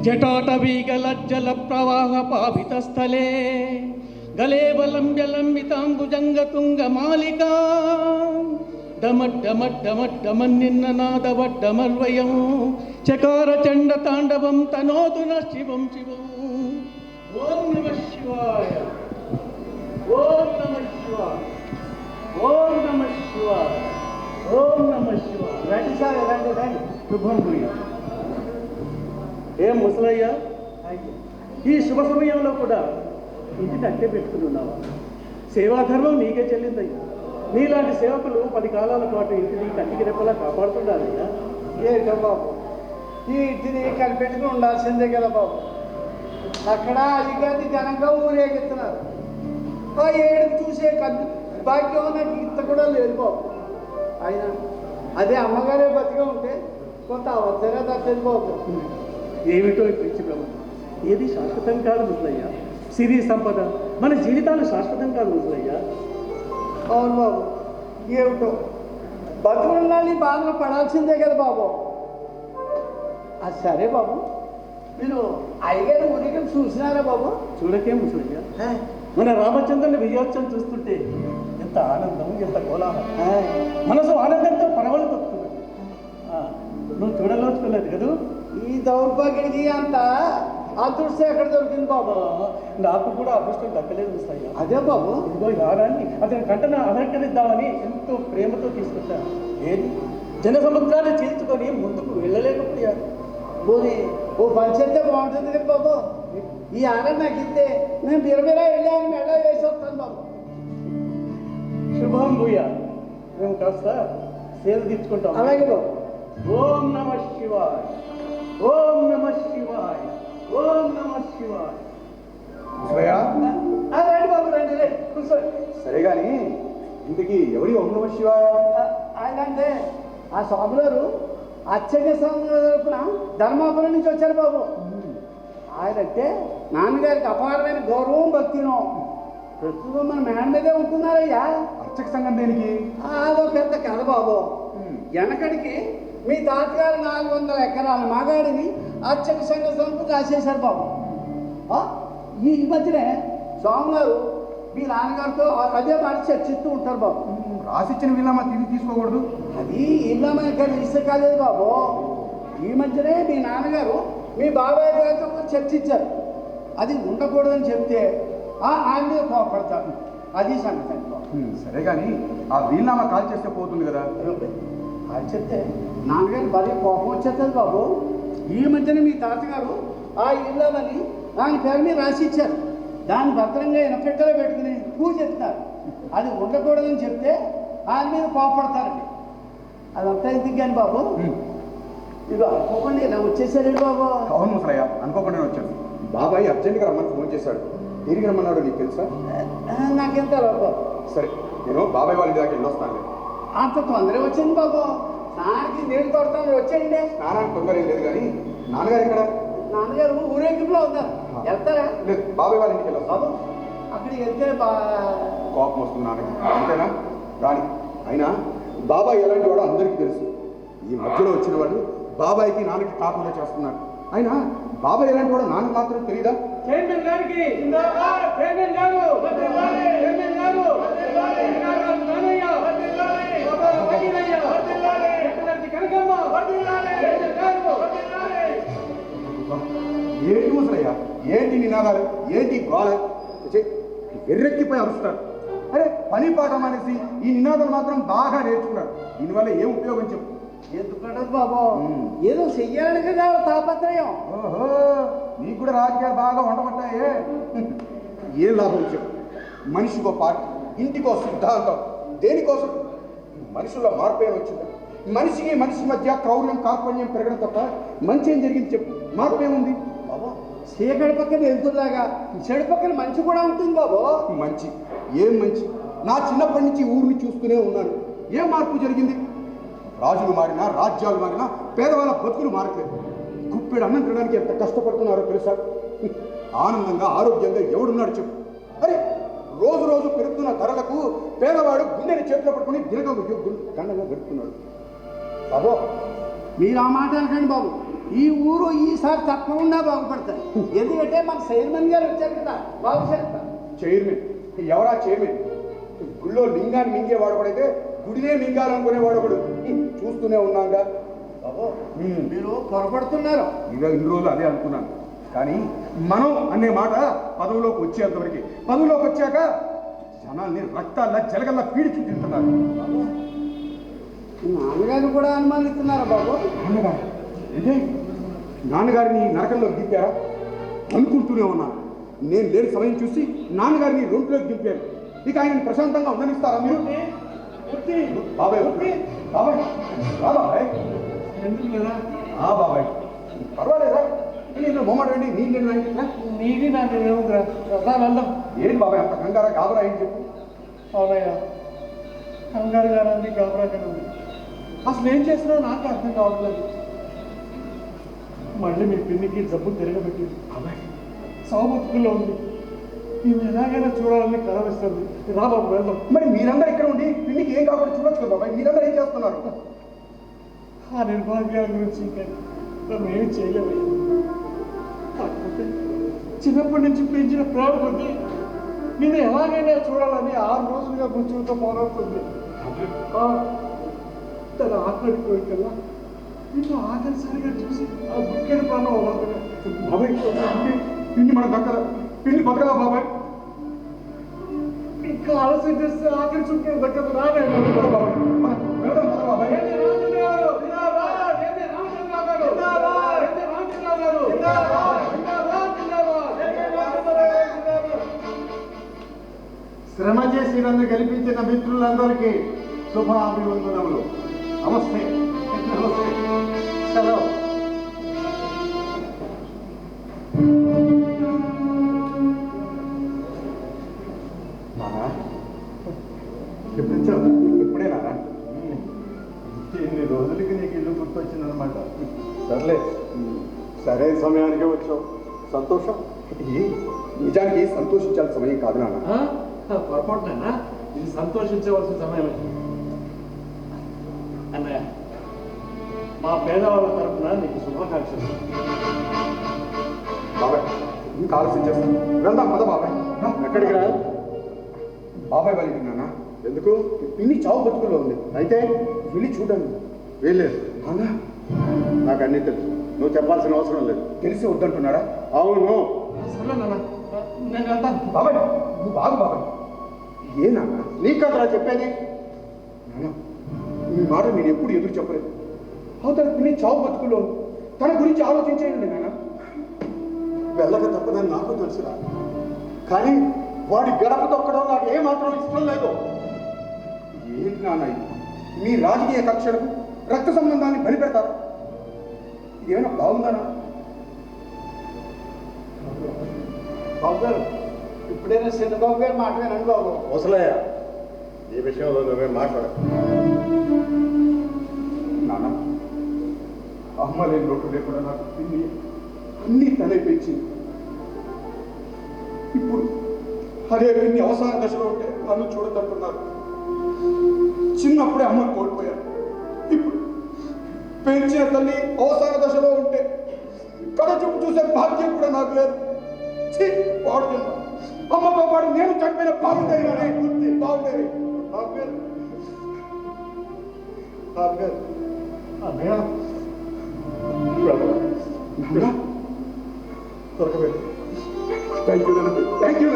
జటాటవీగలజ్జల ప్రవాహ పావితస్థలే గలేబలంబ్యలంబితాంబుజంగతుంగమాలికా డమడ్డమడ్డమడ్డమన్నిన్ననాదవడ్డమర్వయం చకార చండ తాండవం తనోతు న శివం శివం. ఓం నమ శివాయ, ఓం నమ శివాయ, ఓం నమ శివాయ, ఓం నమ శివాయ. రండి సార్, రండి రండి. శుభం భూయ. ఏం ముసలయ్య, ఈ శుభ సమయంలో కూడా ఇంటిని అట్టే పెట్టుకుని ఉన్నావా? సేవాధర్మం నీకే చెల్లిందయ్యా. నీలాంటి సేవకులు 10 కాలాల పాటు ఇంటిని కంటికి రెప్పలా కాపాడుతుండాలయ్యా. ఏంటో బాబు, ఈ ఇంటిని కనిపెట్టుకుని ఉండాల్సిందే కదా బాబు. అక్కడ అయ్యగారిని ఘనంగా ఊరేగిస్తున్నారు. ఆ ఏడుకు చూసే భాగ్యం నాకు ఇంత కూడా లేదు బాబు. అయినా అదే అమ్మగారే బతిగా ఉంటే కొంత అవసరం తగ్గదు బాబు. ఏమిటో ఈ పిచ్చి ప్రభుత్వం. ఏది శాశ్వతం కాదు ముసలయ్యా. సిరి సంపద మన జీవితాలు శాశ్వతం కాదు ముసలయ్యా. అవును బాబు, ఏమిటో బతుకున్నాళ్ళని బాధలు పడాల్సిందే కదా బాబు. అది సరే బాబు, మీరు అయ్యగారి ఊరికి చూసినారా బాబు? చూడకే ముసలయ్యా, మన రామచంద్రుని విజయోత్సవం చూస్తుంటే ఎంత ఆనందం, ఎంత కోలాహలం. మనసు ఆనందంతో పరవలు తొక్కుతుంది. నువ్వు చూడలోచుకోలేదు కదా. ఈ దౌర్భాగ్యుడికి అంత అదృష్టం ఎక్కడ దొరికింది బాబు? నాకు కూడా అదృష్టం దక్కలేదు ముసలయ్యా. అదే బాబు, ఇదిగో యారాన్ని అతని కంటను అలంకరిద్దామని ఎంతో ప్రేమతో తీసుకొచ్చాను. ఏది జన సముద్రాన్ని చీల్చుకొని ముందుకు వెళ్ళలేకపోయారు. పోనీ ఓ పని చేస్తే బాగుంటుంది కదా బాబు. ఈ ఆనందం నాకు ఇస్తే నేను బిరబిరా వెళ్ళాను, మెడ వేసి వస్తాను బాబు. శుభం భూయ. మేము కాస్త సేలు తీర్చుకుంటాం. అలాగే బాబు. ఓం నమ శివాయ, ఓం నమ శివాయ, ఓం నమ శివాయ. రండి బాబు, రండి రండి, కూర్చోండి. సరే గాని ఇంటికి ఎవరి ఓం నమ శివాయ? ఆయన అంటే ఆ స్వాములారు అచ్చయ్య స్వామి తరపున ధర్మాపురం నుంచి వచ్చారు బాబు. ఆయనంటే నాన్నగారికి అపారమైన గౌరవం, భక్తిను. ప్రస్తుతం మన మేడ మీదే ఉంటున్నారయ్యా. అర్చక సంఘం దేనికి? అదో పెద్ద కథ బాబు. వెనకడికి మీ తాతగారు 400 ఎకరాల మగాడిని అర్చక సంఘ సంస్థ రాసేశారు బాబు. ఈ మధ్యనే స్వామివారు మీ నాన్నగారితో అదే మాట చర్చిస్తూ ఉంటారు బాబు. రాసిచ్చిన వీళ్ళమ్మా తిరిగి తీసుకోకూడదు. అది ఇల్లమ్మ ఇస్తే కాలేదు బాబు. ఈ మధ్యనే మీ నాన్నగారు మీ బాబాయ్ గారితో చర్చించారు. అది ఉండకూడదని చెప్తే ఆయన మీద కోపడతారు. అది సంగతి బాబు. సరే కానీ ఆ వీళ్ళమ్మ కాల్ చేస్తే పోతుంది కదా. అది చెప్తే నాన్నగారు భారీ కోపం వచ్చేస్తుంది బాబు. ఈ మధ్యన మీ తాతగారు ఆ ఇల్లమని ఆయన పేరు మీద రాసి ఇచ్చారు. దాన్ని భద్రంగా ఎనపెట్టలో పెట్టుకుని పూజ చేస్తారు. అది ఉండకూడదని చెప్తే ఆయన మీద కోపడతారండి. అదంతా ఎందుకు కానీ బాబు. ఇది అనుకోకుండా ఇలా వచ్చేసారండి బాబు. అవును ముసలయ్య, అనుకోకుండా వచ్చాను. బాబాయ్ అర్జెంట్గా రమ్మని ఫోన్ చేశాడు. తిరిగి రమ్మన్నాడు. నీకు తెలుసా? నాకెంత బాబు. సరే, నేను బాబాయ్ వాళ్ళ దాకా వెళ్ళొస్తాను. అంత తొందర వచ్చింది బాబు. స్నానానికి నీళ్ళు కొడతాను, వచ్చేయండి. స్నానానికి తొందర ఏం లేదు కానీ నాన్నగారు ఇక్కడ? నాన్నగారు ఊరేగింపులో ఉన్నారు. వెళ్తారా? లేదు, బాబాయ్ వాళ్ళ ఇంటికి వెళ్ళొస్తాను. బాబు అక్కడికి వెళ్తే కోపం వస్తుంది నాన్నకి, అంతేనా? రాని. అయినా బాబాయ్ ఎలాంటి వాడో అందరికీ తెలుసు. ఈ మధ్యలో వచ్చిన వాళ్ళు బాబాయ్కి నాన్నకి కాకుండా చేస్తున్నారు. అయినా బాబాయ్ ఎలాంటి వాడో నాన్న మాత్రం తెలియదా? ఏంటి ముసలయ్య, ఏంటి నినాదాలు, ఏంటి గోళ? వెర్రెక్కిపోయి అరుస్తారు. అరే పని పాట మానేసి ఈ నినాదాలు మాత్రం బాగా నేర్చుకున్నాడు. దీనివల్ల ఏం ఉపయోగం చెప్పు? ఎందుకంటే బాబు ఏదో చెయ్యాలని కదా తాపత్రయం. ఓహో, నీకు కూడా రాజకీయాలు బాగా వంటపట్టాయే. ఏం లాభం చెప్పు? మనిషికో పార్టీ, ఇంటికో సిద్ధాంతం. దేనికోసం? మనుషుల్లో మార్పు ఏమి వచ్చిందా? మనిషికి మనిషి మధ్య క్రౌర్యం, కార్పణ్యం పెరగడం తప్ప మంచి ఏం జరిగింది చెప్పు? మార్పు ఏముంది బాబు? చీకటి పక్కన వెళ్తుందాగా చెడు పక్కన మంచి కూడా ఉంటుంది బాబు. మంచి? ఏం మంచి? నా చిన్నప్పటి నుంచి ఊరిని చూస్తూనే ఉన్నాను. ఏం మార్పు జరిగింది? రాజులు మారినా, రాజ్యాలు మారినా పేదవాళ్ళ బతుకులు మారట్లేదు. గుప్పెడు అన్నం తినడానికి ఎంత కష్టపడుతున్నారో తెలుసా? ఆనందంగా, ఆరోగ్యంగా ఎవడున్నాడు చెప్పు? అరే రోజు రోజు పెరుగుతున్న ధరలకు పేదవాడు గుండెని చేతిలో పట్టుకుని దినగంగా గండంగా గడుపుతున్నాడు. బాబు మీరు ఆ మాట అనకండి బాబు. ఈ ఊరు ఈసారి తప్పకుండా బాగుపడతారు. ఎందుకంటే మన చైర్మన్ గారు వచ్చారు కదా, బాగు చేస్తారు. చైర్మన్? ఎవరా చైర్మన్? గుళ్ళో లింగాన్ని మింగేవాడు ఒకడైతే గుడినే మింగాలనుకునేవాడు ఒకడు. చూస్తూనే ఉన్నాగా. బాబు మీరు పొరపడుతున్నారు. ఇక ఇన్ని రోజులు అదే అనుకున్నాను, కానీ మనం అనే మాట పదవిలోకి వచ్చేంతవరకు, పదవిలోకి వచ్చాక జనాల్ని రక్తాల్లా జలగల్లా పీడిచి తింటున్నారు. నాన్నగారిని కూడా అనుమానిస్తున్నారా బాబు? నాన్నగారు అంటే నాన్నగారిని నరకంలో దింపారా అనుకుంటూనే ఉన్నాను. నేను లేని సమయం చూసి నాన్నగారిని రొంట్లోకి దింపాను. ఇక ఆయనని ప్రశాంతంగా ఉండనిస్తారా మీరు? బాబాయ్ బాబాయ్ బాబాయ్ ఎందుకు లేదా? బాబాయ్ పర్వాలేదా? నేను మొమ్మడండి నీళ్ళు నీది నాకు ఏముందిరా, వెళ్దాం. ఏంటి బాబాయ్ అంత కంగారా కాబరా ఏంటి చెప్పు. అవునయ్యా, కంగారు గారండి, గాబరాగానే ఉంది. అసలు ఏం చేస్తున్నావు నాకు అర్థం కావట్లేదు. మళ్ళీ మీ పిన్నికి జబ్బు తిరగబెట్టింది, సౌబతుకుల్లో ఉంది. నేను ఎలాగైనా చూడాలని కలవిస్తుంది. రా బాబు వెళ్దాం. మరి మీరందరూ ఇక్కడ ఉండి పిన్నికి ఏం కాకుండా చూడొచ్చు కదా బాబాయ్. మీరందరూ ఏం చేస్తున్నారు? ఆ నిర్భాగ్యాల గురించి ఇంకా మనం ఏమి చేయలేమయ్యా. కాకపోతే చిన్నప్పటి నుంచి పెంచిన ప్రేమ కొద్దీ నేను ఎలాగైనా చూడాలని 6 రోజులుగా గుంచుతో పోరాడుతుంది. తన ఆకలి కోరికల్లా నిన్ను ఆఖరిసారిగా చూసి ఆ బుక్కెడు ప్రాణం వదలదు. బాబాయ్ పిన్ని మన దక్కదా? పిన్ని బతకదా బాబాయ్? ఇంకా ఆలస్యం చేస్తే ఆఖరి చుట్టూ దక్కదు. రానే బాబాయ్ వెళ్దాం పద బాబాయ్. శ్రమ చేసి నన్ను గెలిపించిన మిత్రులందరికీ శుభాభివందనములు. నమస్తే. నమస్తే. సెలవు. ఇప్పుడేనా? ఇన్ని రోజులకి నీకు ఇల్లు గుర్తొచ్చిందనమాట. సర్లే, సరైన సమయానికే వచ్చావు. సంతోషం. నిజానికి సంతోషించాల్సిన సమయం కాదు నాన్న. పొరపాటునైనా ఇది సంతోషించవలసిన సమయం. అన్నయ్య, మా పేదవాళ్ళ తరఫున నీకు శుభాకాంక్షలు. బాబాయ్ ఇంకా ఆలస్యం చేస్తాను. వెళ్దాం పద బాబాయ్. ఎక్కడికి రా? బాబాయ్ వాళ్ళ ఇంటికి నాన్న. ఎందుకు? పిన్ని చావు బతుకుల్లో ఉంది. అయితే వెళ్ళి చూడండి. వెళ్ళలేదు. నాన్న నాకు అన్నీ తెలుసు, నువ్వు చెప్పాల్సిన అవసరం లేదు. తెలిసి వద్దంటున్నారా? అవును. సరే నాన్న, నేను వెళ్తాను. బాబాయ్ నువ్వు బాగు బాబాయ్. ఏ నాన్న? నీకు కదరా చెప్పేది. నాన్న మీ మాట నేను ఎప్పుడు ఎదురు చెప్పలేదు. అవతల పిన్ని చావు బతుకుల్లో ఉంది. తన గురించి ఆలోచించేయండి నాన్న. వెళ్ళక తప్పదని నాకు తెలుసురా, కానీ వాడి గడప తొక్కడం నాకు ఏమాత్రం ఇష్టం లేదు. ఏంటి నాన్న ఇది? మీ రాజకీయ కక్షలకు రక్త సంబంధాన్ని బలిపెడతారు. ఇదేమైనా బాగుందనా? బాబు గారు, ఇప్పుడైనా చంద్రబాబు గారు మాట వినండి బాబు. అవసరయ్య, ఈ విషయంలో నువ్వే మాట్లాడ. నాన్న అమ్మ లేని లోటు లేకుండా నాకు పిన్ని అన్నీ తనే పెంచింది. ఇప్పుడు అదే పిన్ని అవసాన దశలో ఉంటే నన్ను చూడదంటున్నారు. చిన్నప్పుడే అమ్మను కోల్పోయాను. ఇప్పుడు పెంచిన తల్లి అవసాన దశలో ఉంటే కడచూపు చూసే భాగ్యం కూడా నాకు లేదు. వాడు అమ్మతో పాటు నేను చనిపోయిన బాగుండేది. బాగుండేది. అన్నయ్య దొరకలేదు. Thank you thank you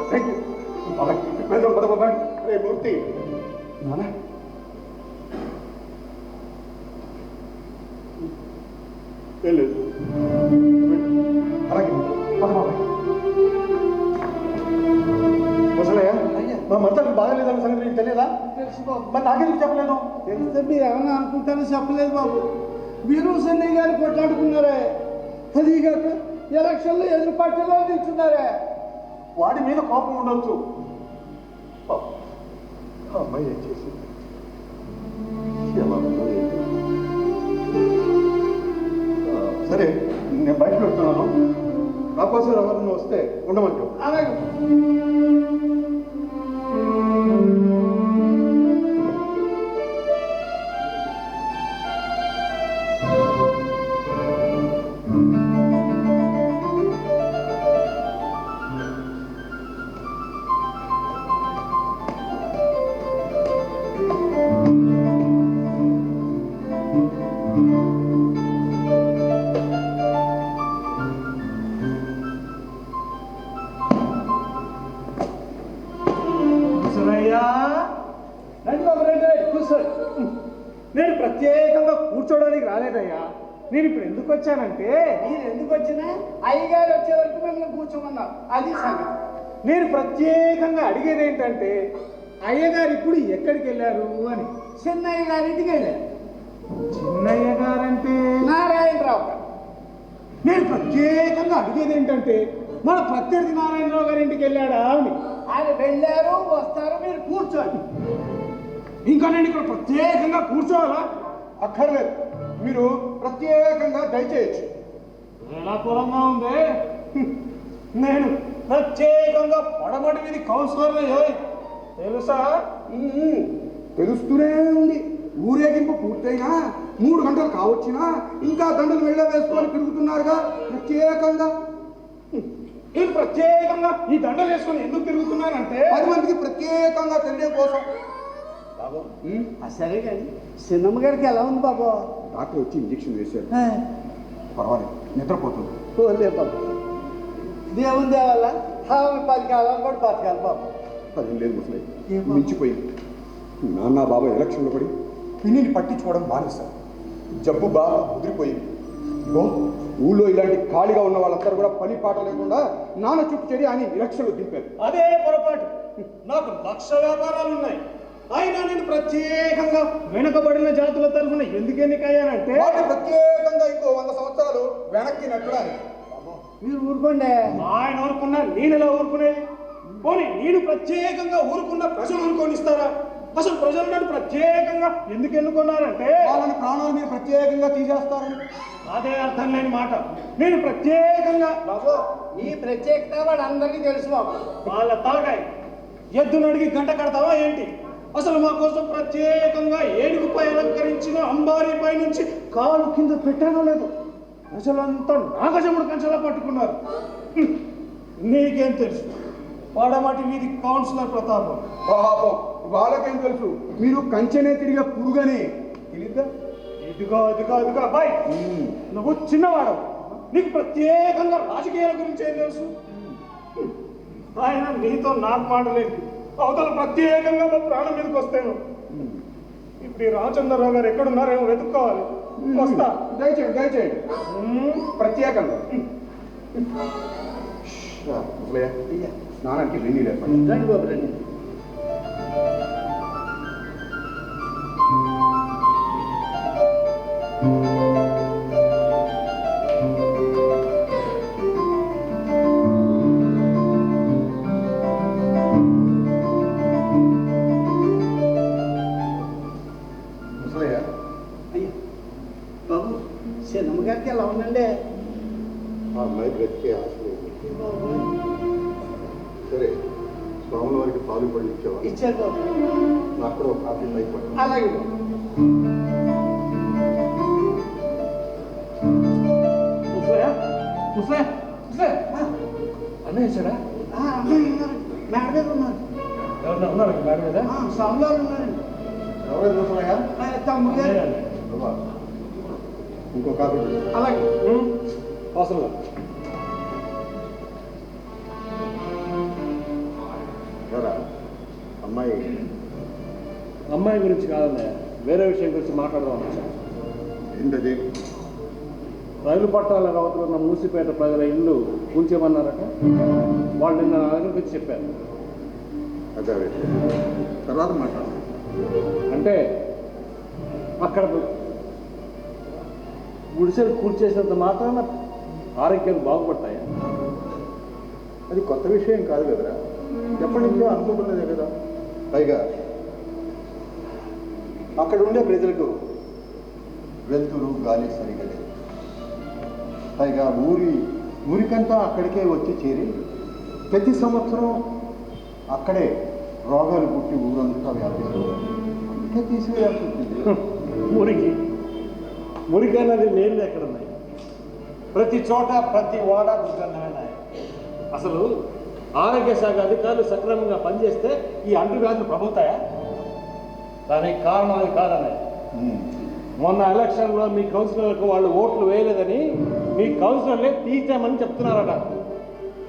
thank you. బాబాయ్ వెళ్దాం పద బాబాయ్. రే మూర్తి, నాన్న వెళ్ళలేదు. అలాగే పద బాబాయ్. ముసలయ్య, మా మద్దతు బాగాలేదన్న సంగతి నీకు తెలియదా? తెలుసు బాబు. మరి నాకెందుకు చెప్పలేదు? తెలిస్తే మీరు ఏమన్నా అనుకుంటారో చెప్పలేదు బాబు. మీరు సన్నయ్య గారు కొట్లాడుకున్నారే, అది కాక ఎలక్షన్లో ఎదురు పార్టీలో నిల్చున్నారే. వాడి మీద కోపం ఉండొచ్చు. అమ్మాయి ఏం చేసింది? ఎలా ఉందో ఏంటో. సరే, నేను బయటకు వెళ్తున్నాను. నా కోసం ఎవరైనా వస్తే ఉండమంటావు. అలాగే రాలేదయ్యా. నేను ఇప్పుడు ఎందుకు వచ్చానంటే, మీరు ఎందుకు వచ్చినా అయ్యగారు వచ్చే వరకు మిమ్మల్ని కూర్చోమన్నారు. అది సంగతి. నేను ప్రత్యేకంగా అడిగేది ఏంటంటే, అయ్యగారు ఇప్పుడు ఎక్కడికి వెళ్ళారు అని. చిన్నయ్య గారింటికి వెళ్ళారు. చిన్నయ్య గారంటే నారాయణరావు గారు. నేను ప్రత్యేకంగా అడిగేది ఏంటంటే, మన ప్రత్యర్థి నారాయణరావు గారి ఇంటికి వెళ్ళాడా అని. ఆయన వెళ్ళారు, వస్తారు, మీరు కూర్చోండి. ఇంకా నేను ఇక్కడ ప్రత్యేకంగా కూర్చోవాలా? అక్కర్లేదు, మీరు ప్రత్యేకంగా దయచేయచ్చు. ఎలా కులంగా ఉంది. నేను ప్రత్యేకంగా పడమటి మీది కౌన్సిలర్ తెలుసా? తెలుస్తూనే ఉంది. ఊరేగింపు పూర్తయినా 3 గంటలు కావచ్చినా ఇంకా దండలు వెళ్ళ వేసుకొని తిరుగుతున్నారుగా ప్రత్యేకంగా. నేను ప్రత్యేకంగా ఈ దండలు వేసుకొని ఎందుకు తిరుగుతున్నానంటే, 10 మందికి ప్రత్యేకంగా తెలియడం కోసం. బాబు సరే కానీ చిన్నమ్మ గారికి ఎలా ఉంది బాబు? డాక్టర్ వచ్చి ఇంజెక్షన్ వేశారు, పర్వాలేదు, నిద్రపోతుంది. ఓలే బాబు, దేవుని దేవాల 10 కాలాలు కూడా బతకాలి బాబు. 10 లేదు ముసలి, మించిపోయింది. నాన్న బాబా ఎలక్షన్లో పడి పిన్నిని పట్టించుకోవడం మానేశారు. జబ్బు బాగా కుదిరిపోయింది. ఇగో ఊళ్ళో ఇలాంటి ఖాళీగా ఉన్న వాళ్ళందరూ కూడా పని పాట లేకుండా నాన్న చుట్టూ చేరి ఆయన ఎలక్షన్లో దింపారు. అదే పొరపాటు. నాకు 1,00,000 వ్యాపారాలు ఉన్నాయి, అయినా నేను ప్రత్యేకంగా వెనుకబడిన జాతుల తరఫున ఎందుకు ఎన్నికయ్యానంటే, వాళ్ళు ప్రత్యేకంగా ఇంకో 100 సంవత్సరాలు వెనక్కి నెట్టడానికి. మీరు ఊరుకోండి. ఆయన ఊరుకున్నా నేను ఎలా ఊరుకునేది? పోనీ నేను ప్రత్యేకంగా ఊరుకున్న ప్రజలు ఊరుకొనిస్తారా? అసలు ప్రజలు నన్ను ప్రత్యేకంగా ఎందుకు ఎన్నుకున్నారంటే, వాళ్ళని ప్రాణాలు మీరు ప్రత్యేకంగా తీసేస్తారని. అదే అర్థం లేని మాట. నేను ప్రత్యేకంగా బాబు ఈ ప్రత్యేకత వాళ్ళందరికీ తెలుసు బాబు. వాళ్ళ తలకాయ ఎద్దును అడిగి గంట కడతావా ఏంటి? అసలు మా కోసం ప్రత్యేకంగా ఏనుగుపై అలంకరించిన అంబారీపై నుంచి కాలు కింద పెట్టానో లేదు, ప్రజలంతా నాగజముడు కంచెలా పట్టుకున్నారు. నీకేం తెలుసు? పాడమాటి వీధి కౌన్సిలర్ ప్రతాపం. పాపం వాళ్ళకేం తెలుసు, మీరు కంచెనే తిరిగే పురుగని తెలియదుగా. ఇదిగో అబ్బాయి, నువ్వు చిన్నవాడు, నీకు ప్రత్యేకంగా రాజకీయాల గురించి ఏం తెలుసు? ఆయన నీతో నాకు మాటలేదు, అవతల ప్రత్యేకంగా మా ప్రాణం మీదకి వస్తాను. ఇప్పుడు ఈ రామచంద్రరావు గారు ఎక్కడున్నారేమో వెతుక్కోవాలి. వస్తా. దయచేయండి ప్రత్యేకంగా. స్నానానికి వెన్నీ లేదు. రండి బాబు రండి. బాబు చిన్నమ్మ గారికి ఎలా ఉందండి? ఆ అమ్మాయి బ్రతికే ఆశ లేదు. సరే, స్వాముల వారికి పాలు పడి ఇచ్చేవా? ఇచ్చారు బాబు. నాకు కూడా ఒక కాఫీ పై పట్టు. అలాగే బాబు. అన్నయ్య వచ్చాడా? మేడ మీద ఉన్నారు. ఎవరన్నా ఉన్నారు మేడం మీద? స్వామివారు ఉన్నారండి. ఎవరైనా చూసాయా? తమ్ముడు గారు. ఇంకో కాఫీ పెట్టు. అలాగే. అవసరం లేదు. అమ్మాయి అమ్మాయి గురించి కాదన్నయ్య, వేరే విషయం గురించి మాట్లాడదాం. ఏంటది? రైలు పట్టాల అవతల ఉన్న మూసిపేట ప్రజల ఇల్లు కూల్చేమన్నారట. వాళ్ళు నిన్న నా దగ్గరికి వచ్చి చెప్పారు. అదే తర్వాత మాట్లాడు. అంటే అక్కడ గుడిసెలు కూల్చేసినంత మాత్రాన ఆరోగ్యాలు బాగుపడతాయా? అది కొత్త విషయం కాదు కదరా, ఎప్పటి నుంచో అనుకుంటున్నదే కదా. పైగా అక్కడ ఉండే ప్రజలకు వెలుతురు గాలి సరిగా లేదు. పైగా ఊరికంతా అక్కడికే వచ్చి చేరి ప్రతి సంవత్సరం అక్కడే రోగాలు పుట్టి ఊరంతా వ్యాపిస్తుంది. అందుకే తీసివేయాల్సి ఉంటుంది. మురికి అన్నది లేని ఎక్కడ ఉన్నాయి? ప్రతి చోట ప్రతి వాడ దుర్గంధమైన. అసలు ఆరోగ్య శాఖ అధికారులు సక్రమంగా పనిచేస్తే ఈ అంటువ్యాధులు ప్రభుతాయా? దానికి కారణం అది కాదన్నయ్య. మొన్న ఎలక్షన్లో మీ కౌన్సిలర్లకు వాళ్ళు ఓట్లు వేయలేదని మీ కౌన్సిలర్లే తీసేయమని చెప్తున్నారట.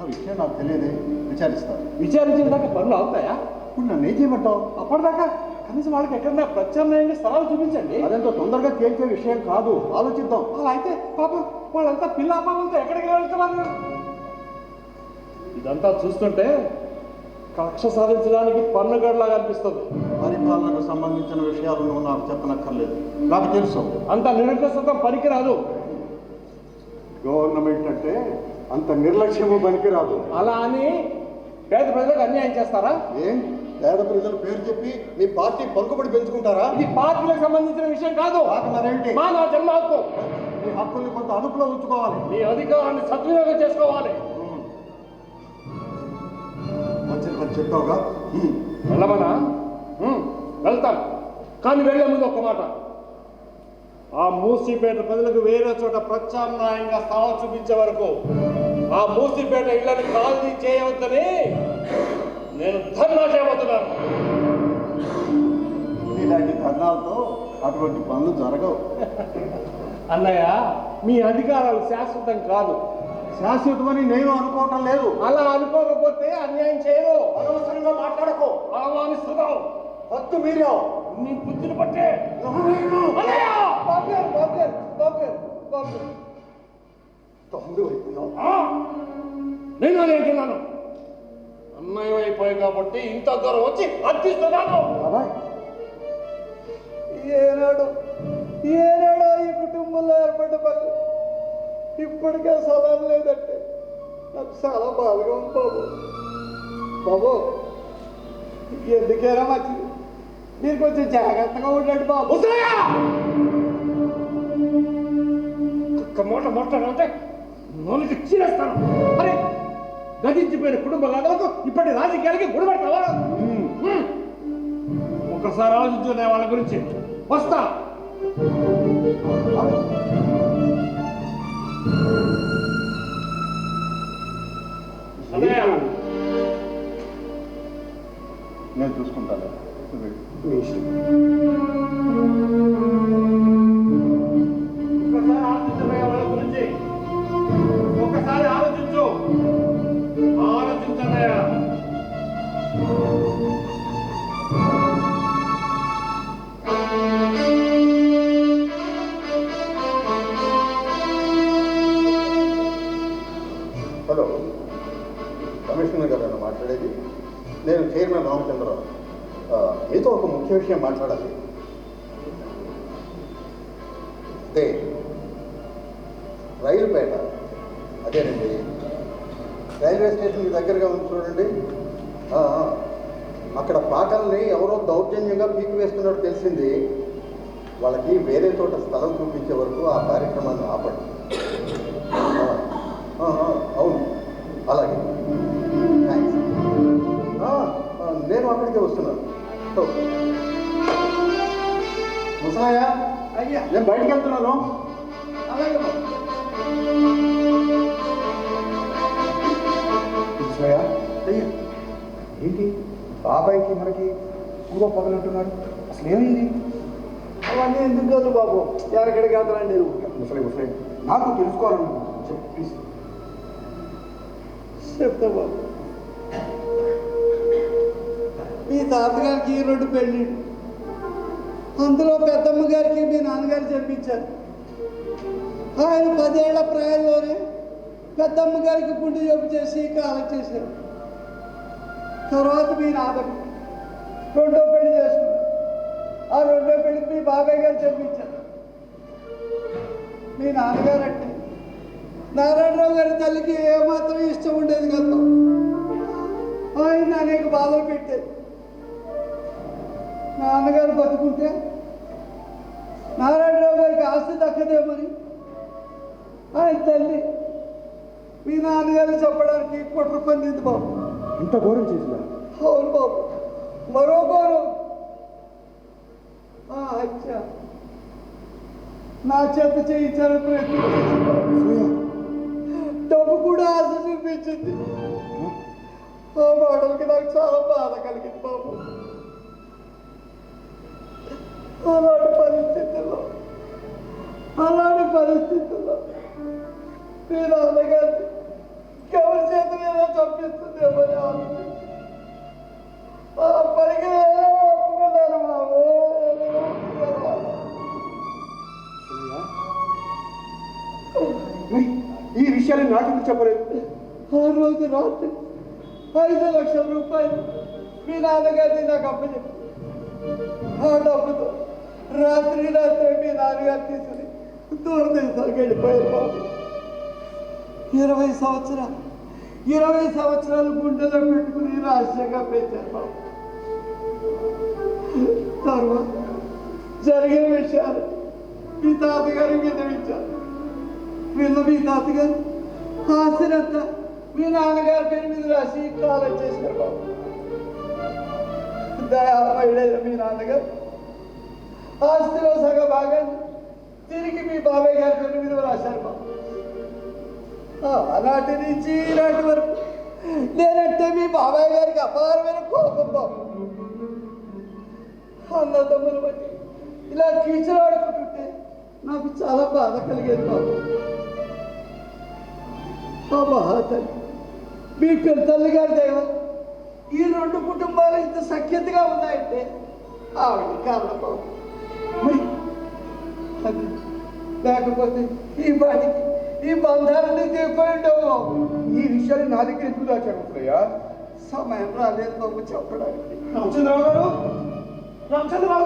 ఆ విషయం నాకు తెలియదే, విచారిస్తాను. విచారించిన దాకా పనులు అవుతాయా? ఇప్పుడు నన్ను ఏం చేయమంటావు? అప్పటిదాకా కనీసం వాళ్ళకి ఎక్కడన్నా ప్రత్యామ్నాయంగా స్థలాలు చూపించండి. అదంతా తొందరగా తేల్చే విషయం కాదు, ఆలోచిద్దాం. అలా అయితే పాపం వాళ్ళంతా పిల్లాపాలతో ఎక్కడికి వెళ్తున్నారు? ఇదంతా చూస్తుంటే కక్ష సాధించడానికి పన్నుగడలాగా అనిపిస్తుంది. పరిపాలనకు సంబంధించిన విషయాలు నువ్వు నాకు చెప్పనక్కర్లేదు, నాకు తెలుసు. అంత నిరంకుశత్వం పనికిరాదు. గవర్నమెంట్ అంటే అంత నిర్లక్ష్యము పనికిరాదు. అలా అని పేద ప్రజలకు అన్యాయం చేస్తారా? ఏం పేద ప్రజల పేరు చెప్పి మీ పార్టీ పలుకుబడి పెంచుకుంటారా? ఇది పార్టీలకు సంబంధించిన విషయం కాదు. మరేంటి? మానవ జన్మ హక్కు. మీ హక్కుల్ని కొంత అదుపులో ఉంచుకోవాలి. మీ అధికారాన్ని సద్వినియోగం చేసుకోవాలి. వచ్చిన పని చెప్పావుగా, వెళ్ళమనా? వెళ్తాను. కానీ వెళ్లే ముందు ఒక్క మాట, ఆ మూసీపేట ప్రజలకు వేరే చోట ప్రత్యామ్నాయంగా స్థలం చూపించే వరకు ఆ మూసీపేట ఇళ్లను ఖాళీ చేయవద్దని నేను ధర్నా చేయబోతున్నాను. ఇలాంటి ధర్నాలతో అటువంటి పనులు జరగవు. అన్నయ్య, మీ అధికారాలు శాశ్వతం కాదు. శాశ్వతమని నేను అనుకోవటం లేదు. అలా అనుకోకపోతే అన్యాయం చేయరు. అనవసరంగా మాట్లాడకు. అవమానిస్తున్నావు. హద్దు మీరావు. నీ బుద్ధిని బట్టే. అన్నయ్య! తమ్ముడు అయిపోయావు. నేను అదే అంటున్నాను. అన్నయ్య అయిపోయాయి కాబట్టి ఇంత దూరం వచ్చి అర్థిస్తున్నాను. ఏనాడు ఈ కుటుంబంలో ఏర్పడ్డ పని ఇప్పటికే సలాం లేదంటే నాకు చాలా బాధగా ఉంది బాబు. ఎందుకైనా మంచిది, మీరు కొంచెం జాగ్రత్తగా ఉండండి బాబు. మొట్ట నోలికి చీరేస్తాను. అరే, గతించిపోయిన కుటుంబ గాథలకు ఇప్పటి రాజకీయాలకి గుడిపెడతావా? ఒకసారి ఆలోచించునే వాళ్ళ గురించి. వస్తా. నేను చూసుకుంటాను. ఒకసారి ఆలోచించబోయే వాళ్ళ గురించి ఒకసారి ఆలోచించు. ఆలోచించనయ్యా. హలో, కమిషనర్ గారు మాట్లాడేది. నేను చైర్మన్ రామచంద్రరావు. మీతో ఒక ముఖ్య విషయం మాట్లాడాలి. అదే రైలుపేట, అదేనండి రైల్వే స్టేషన్కి దగ్గరగా ఉంది చూడండి. అక్కడ పాకల్ని ఎవరో దౌర్జన్యంగా పీకి వేస్తున్నట్టు తెలిసింది. వాళ్ళకి వేరే చోట స్థలం చూపించే వరకు ఆ కార్యక్రమాన్ని ఆపండి. అవును, అలాగే, థ్యాంక్స్. నేను అక్కడికే వస్తున్నాను. ముసలాయా, అయ్యా, నేను బయటికి వెళ్తున్నాను. అలాగే బాబు. ముసలాయా, అయ్యా, ఏంటి బాబాయ్కి మనకి పూర్వ పగలంటున్నాడు? అసలు ఏమైంది? అవన్నీ ఎందుకు కాదు బాబు, ఎక్కడికి వెళ్తానండి నేను. ముసలి నాకు తెలుసుకోవాలను చెప్పు ప్లీజ్. చెప్తా బాబు. మీ తాతగారికి 2 పెళ్ళి, అందులో పెద్దమ్మ గారికి మీ నాన్నగారు జరిపించారు. ఆయన 10 ఏళ్ల ప్రాయంలోనే పెద్దమ్మ గారికి గుండె జబ్బు చేసి కాలం చేశారు. తర్వాత మీ నాన్నకు 2వ పెళ్లి చేసుకున్నారు. ఆ 2వ పెళ్లికి మీ బాబాయ్ గారు జరిపించారు. మీ నాన్నగారు అంటే నారాయణరావు గారి తల్లికి ఏమాత్రం ఇష్టం ఉండేది కదా. ఆయన అనేక బాధలు పెట్టేది. నాన్నగారు బతుకుంటే నారాయణరావు గారికి ఆస్తి దక్కదేమని ఆయన తల్లి మీ నాన్నగారు చెప్పడానికి కుట్ర పొందింది బాబు. ఇంత ఘోరం చేసిందా? అవును బాబు, మరో ఘోరం. అచ్చా, నా చేత చేయించాలని ప్రయత్నం చేసింది. డబ్బు కూడా ఆశ చూపించింది. ఆ మాటలకి నాకు చాలా బాధ కలిగింది బాబు. అలాంటి పరిస్థితుల్లో మీ నాన్నగారిని ఎవరి చేత ఏదో చంపిస్తుందేమని ఆలోచించి ఆ పనికి ఒప్పుకున్నాను బాబు. మరి ఈ విషయాన్ని నాకెందుకు చెప్పలేదు? ఆ రోజు రాత్రి 5 లక్షల రూపాయలు మీ నాన్నగారిని నాకు అప్పచెప్పి ఆ డబ్బుతో రాత్రి మీ నాన్నగారు తీసుకుని దూరదేశాలకు వెళ్ళిపోయారు బాబు. 20 సంవత్సరాలు గుండెలో పెట్టుకుని రహస్యంగా పెంచారు బాబు. తర్వాత జరిగిన విషయాలు మీ తాతగారికి విన్నవించారు. మీ తాతగారు ఆస్తినంతా మీ నాన్నగారి పేరు మీద రాసి కాలం చేశారు బాబు. దయామయుడైన మీ నాన్నగారు ఆస్తిలో సగ భాగాన్ని తిరిగి మీ బాబాయ్ గారి పేరు మీద రాశారు బాబు. ఆనాటి నుంచి ఈనాటి వరకు నేనంటే మీ బాబాయ్ గారికి అపారమైన కోపం బాబు. అన్నదమ్ముల బట్టి ఇలా కీచులాడుకుంటుంటే నాకు చాలా బాధ కలిగేది బాబు. మా మహాతల్లి మీ పెద్దల్లి గారి దైవం ఈ 2 కుటుంబాలు ఇంత సఖ్యతగా ఉన్నాయంటే ఆవిడ కారణం బాబు. మరి అది లేకపోతే ఈ బాడికి ఈ బంధాలన్నీ తెగిపోయి ఉండవు బాబు. ఈ విషయాన్ని నా దగ్గర ఎందుకు దాచారు ముసలయ్య? సమయం రాలేదు బాబు చెప్పడానికి. రామచంద్రరావు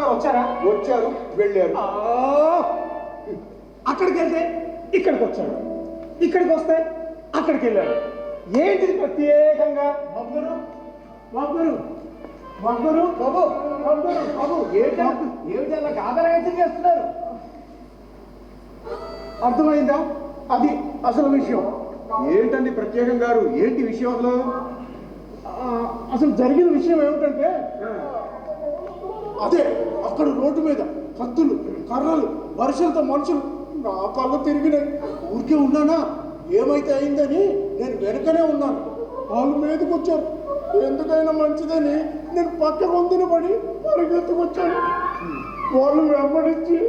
గారు వచ్చారా? వచ్చారు, వెళ్ళారు. అక్కడికి వెళ్తే ఇక్కడికి వచ్చాడు, ఇక్కడికి వస్తే అక్కడికి వెళ్ళాడు. ఏంటిది ప్రత్యేకంగా? బాబు ఏమిటి అలా గాబరా చేస్తున్నారు? అర్థమైందా? అది అసలు విషయం. ఏంటండి ప్రత్యేకం గారు, ఏంటి విషయం అసలు? అసలు జరిగిన విషయం ఏమిటంటే, అదే అక్కడ రోడ్డు మీద కత్తులు, కర్రలు, వర్షంతో మనుషులు. నా కళ్ళు తిరిగినాయి. ఊరికే ఉన్నానా, ఏమైతే అయిందని నేను వెనకనే ఉన్నాను. వాళ్ళు మీదకి వచ్చారు. ఎందుకైనా మంచిదని నేను పక్క గొంతున పడి పరిగెత్తుకొచ్చాను. వాళ్ళు వెంబడించి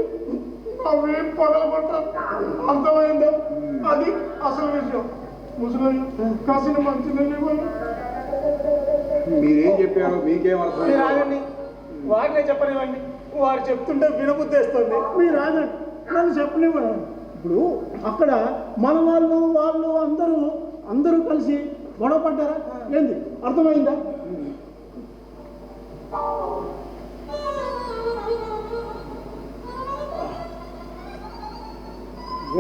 అవే పగలబట్టారు. అర్థమైందా? అది అసలు విషయం. ముసలి కాసిన మంచిదని మీరేం చెప్పారు? మీకేం అర్థం? రాగండి, వారినే చెప్పనివ్వండి. వారు చెప్తుంటే వినబుద్ధేస్తుంది. మీరు ఆగండి, నన్ను చెప్పనివ్వండి. ఇప్పుడు అక్కడ మన వాళ్ళు అందరూ కలిసి గొడవ పడ్డారా ఏంది? అర్థమైందా?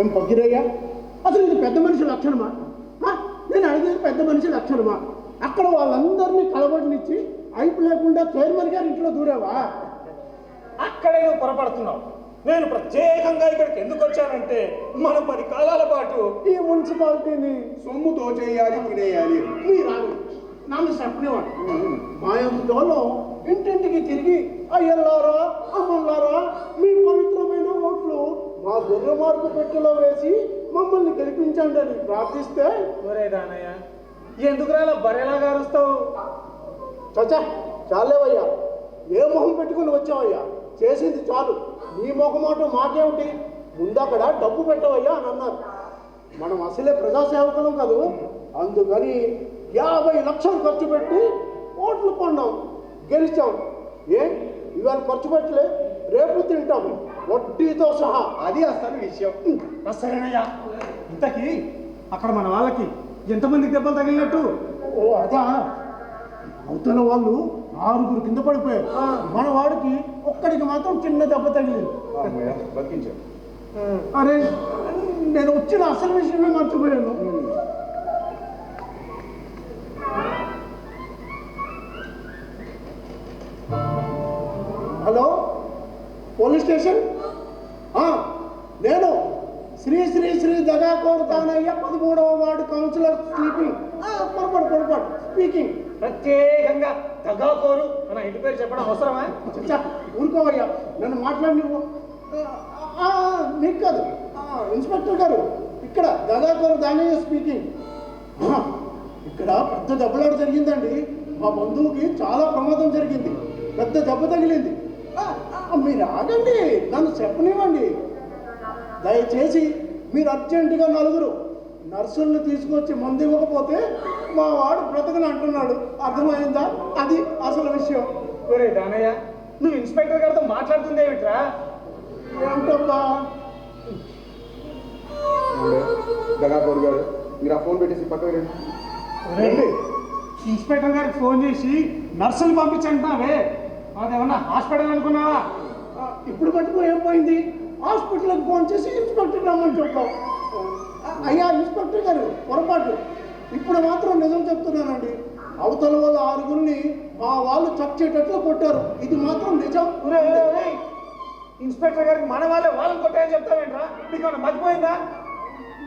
ఏం పగ్గిరయ్యా, అసలు ఇది పెద్ద మనిషి లక్షణమా? నేను అడిగేది పెద్ద మనిషి లక్షణమా? అక్కడ వాళ్ళందరినీ కలబడినిచ్చి అయిపు లేకుండా చైర్మన్ గారి ఇంట్లో దూరావా? అక్కడే నువ్వు పొరపడుతున్నావు. నేను ప్రత్యేకంగా ఇక్కడికి ఎందుకు వచ్చానంటే, మన 10 కాలాల పాటు ఈ మున్సిపాలిటీని సొమ్ముతో చేయాలి, తినేయాలి. మీరు నన్ను చెప్పనివ్వండి. మా ఇంట్లో ఇంటింటికి తిరిగి అయ్యల్లారా, అమ్మల్లారా, మీ పవిత్రమైన ఓట్లు మా గుర్ర మార్పు పెట్టెలో వేసి మమ్మల్ని గెలిపించండి అని ప్రార్థిస్తే, ఒరే దానయ్య, ఎందుకు అలా బరేలాగా అరుస్తావు? చచ్చా చాలేవయ్యా, ఏ మొహం పెట్టుకుని వచ్చావయ్యా? చేసింది చాలు, నీ మొహమాట మాకేమిటి? ముందక్కడ డబ్బు పెట్టవయ్యా అని అన్నారు. మనం అసలే ప్రజాసేవకులం కాదు, అందుకని 50 లక్షలు ఖర్చు పెట్టి ఓట్లు కొన్నాం, గెలిచాం. ఇవాళ ఖర్చు పెట్టలే, రేపు తింటాం వడ్డీతో సహా. అది అసలు విషయం. సరేనయ్యా, ఇంతకీ అక్కడ మన వాళ్ళకి ఎంతమందికి దెబ్బలు తగిలినట్టు? ఓ అదా, అవతల వాళ్ళు 6 కింద పడిపోయారు. మన వాడికి ఒక్కడికి మాత్రం చిన్న దెబ్బ తగిలింది. బతికించారు. అరే, నేను వచ్చిన అసలు విషయమే మర్చిపోయాను. Hello, police station? నేను శ్రీ శ్రీ శ్రీ దగాకోరు తానయ్య 13వ వార్డు కౌన్సిలర్ స్లీపింగ్. పొరపాటు స్పీకింగ్. ప్రత్యేకంగా దగాకోరు మన ఇంటి పేరు చెప్పడం అవసరమా? ఊరుకోవయ్యా, నన్ను మాట్లాడినివ్వు. నీకు కాదు, ఇన్స్పెక్టర్ గారు, ఇక్కడ దగాకోరు దానయ్య స్పీకింగ్. ఇక్కడ పెద్ద దెబ్బలాట జరిగిందండి. మా బంధువుకి చాలా ప్రమాదం జరిగింది, పెద్ద దెబ్బ తగిలింది. మీరు ఆగండి, నన్ను చెప్పనివ్వండి దయచేసి. మీరు అర్జెంటుగా 4 నర్సుల్ని తీసుకొచ్చి మందు ఇవ్వకపోతే మా వాడు బ్రతకని అంటున్నాడు. అర్థమైందా? అది అసలు విషయం. ఒరే దానయ్య, నువ్వు ఇన్స్పెక్టర్ గారితో మాట్లాడుతుందేమిట్రా? ఏంటబ్బా, మీరు ఆ ఫోన్ పెట్టేసి పక్కకు రండి. రండి. ఇన్స్పెక్టర్ గారికి ఫోన్ చేసి నర్సులు పంపించంటున్నావే, అదేమన్నా హాస్పిటల్ అనుకున్నావా? ఇప్పుడు మటుకు ఏం పోయింది? హాస్పిటల్కి ఫోన్ చేసి ఇన్స్పెక్టర్ రమ్మని చెప్పాం. అయ్యా ఇన్స్పెక్టర్ గారు, పొరపాటు. ఇప్పుడు మాత్రం నిజం చెప్తున్నానండి. అవతల వాళ్ళ 6గురిని వాళ్ళు చచ్చేటట్లు కొట్టారు. ఇది మాత్రం నిజం. ఇన్స్పెక్టర్ గారికి మన వాళ్ళే వాళ్ళని కొట్టాయని చెప్తావేంట్రా? నీకు ఏమన్నా మర్చిపోయిందా?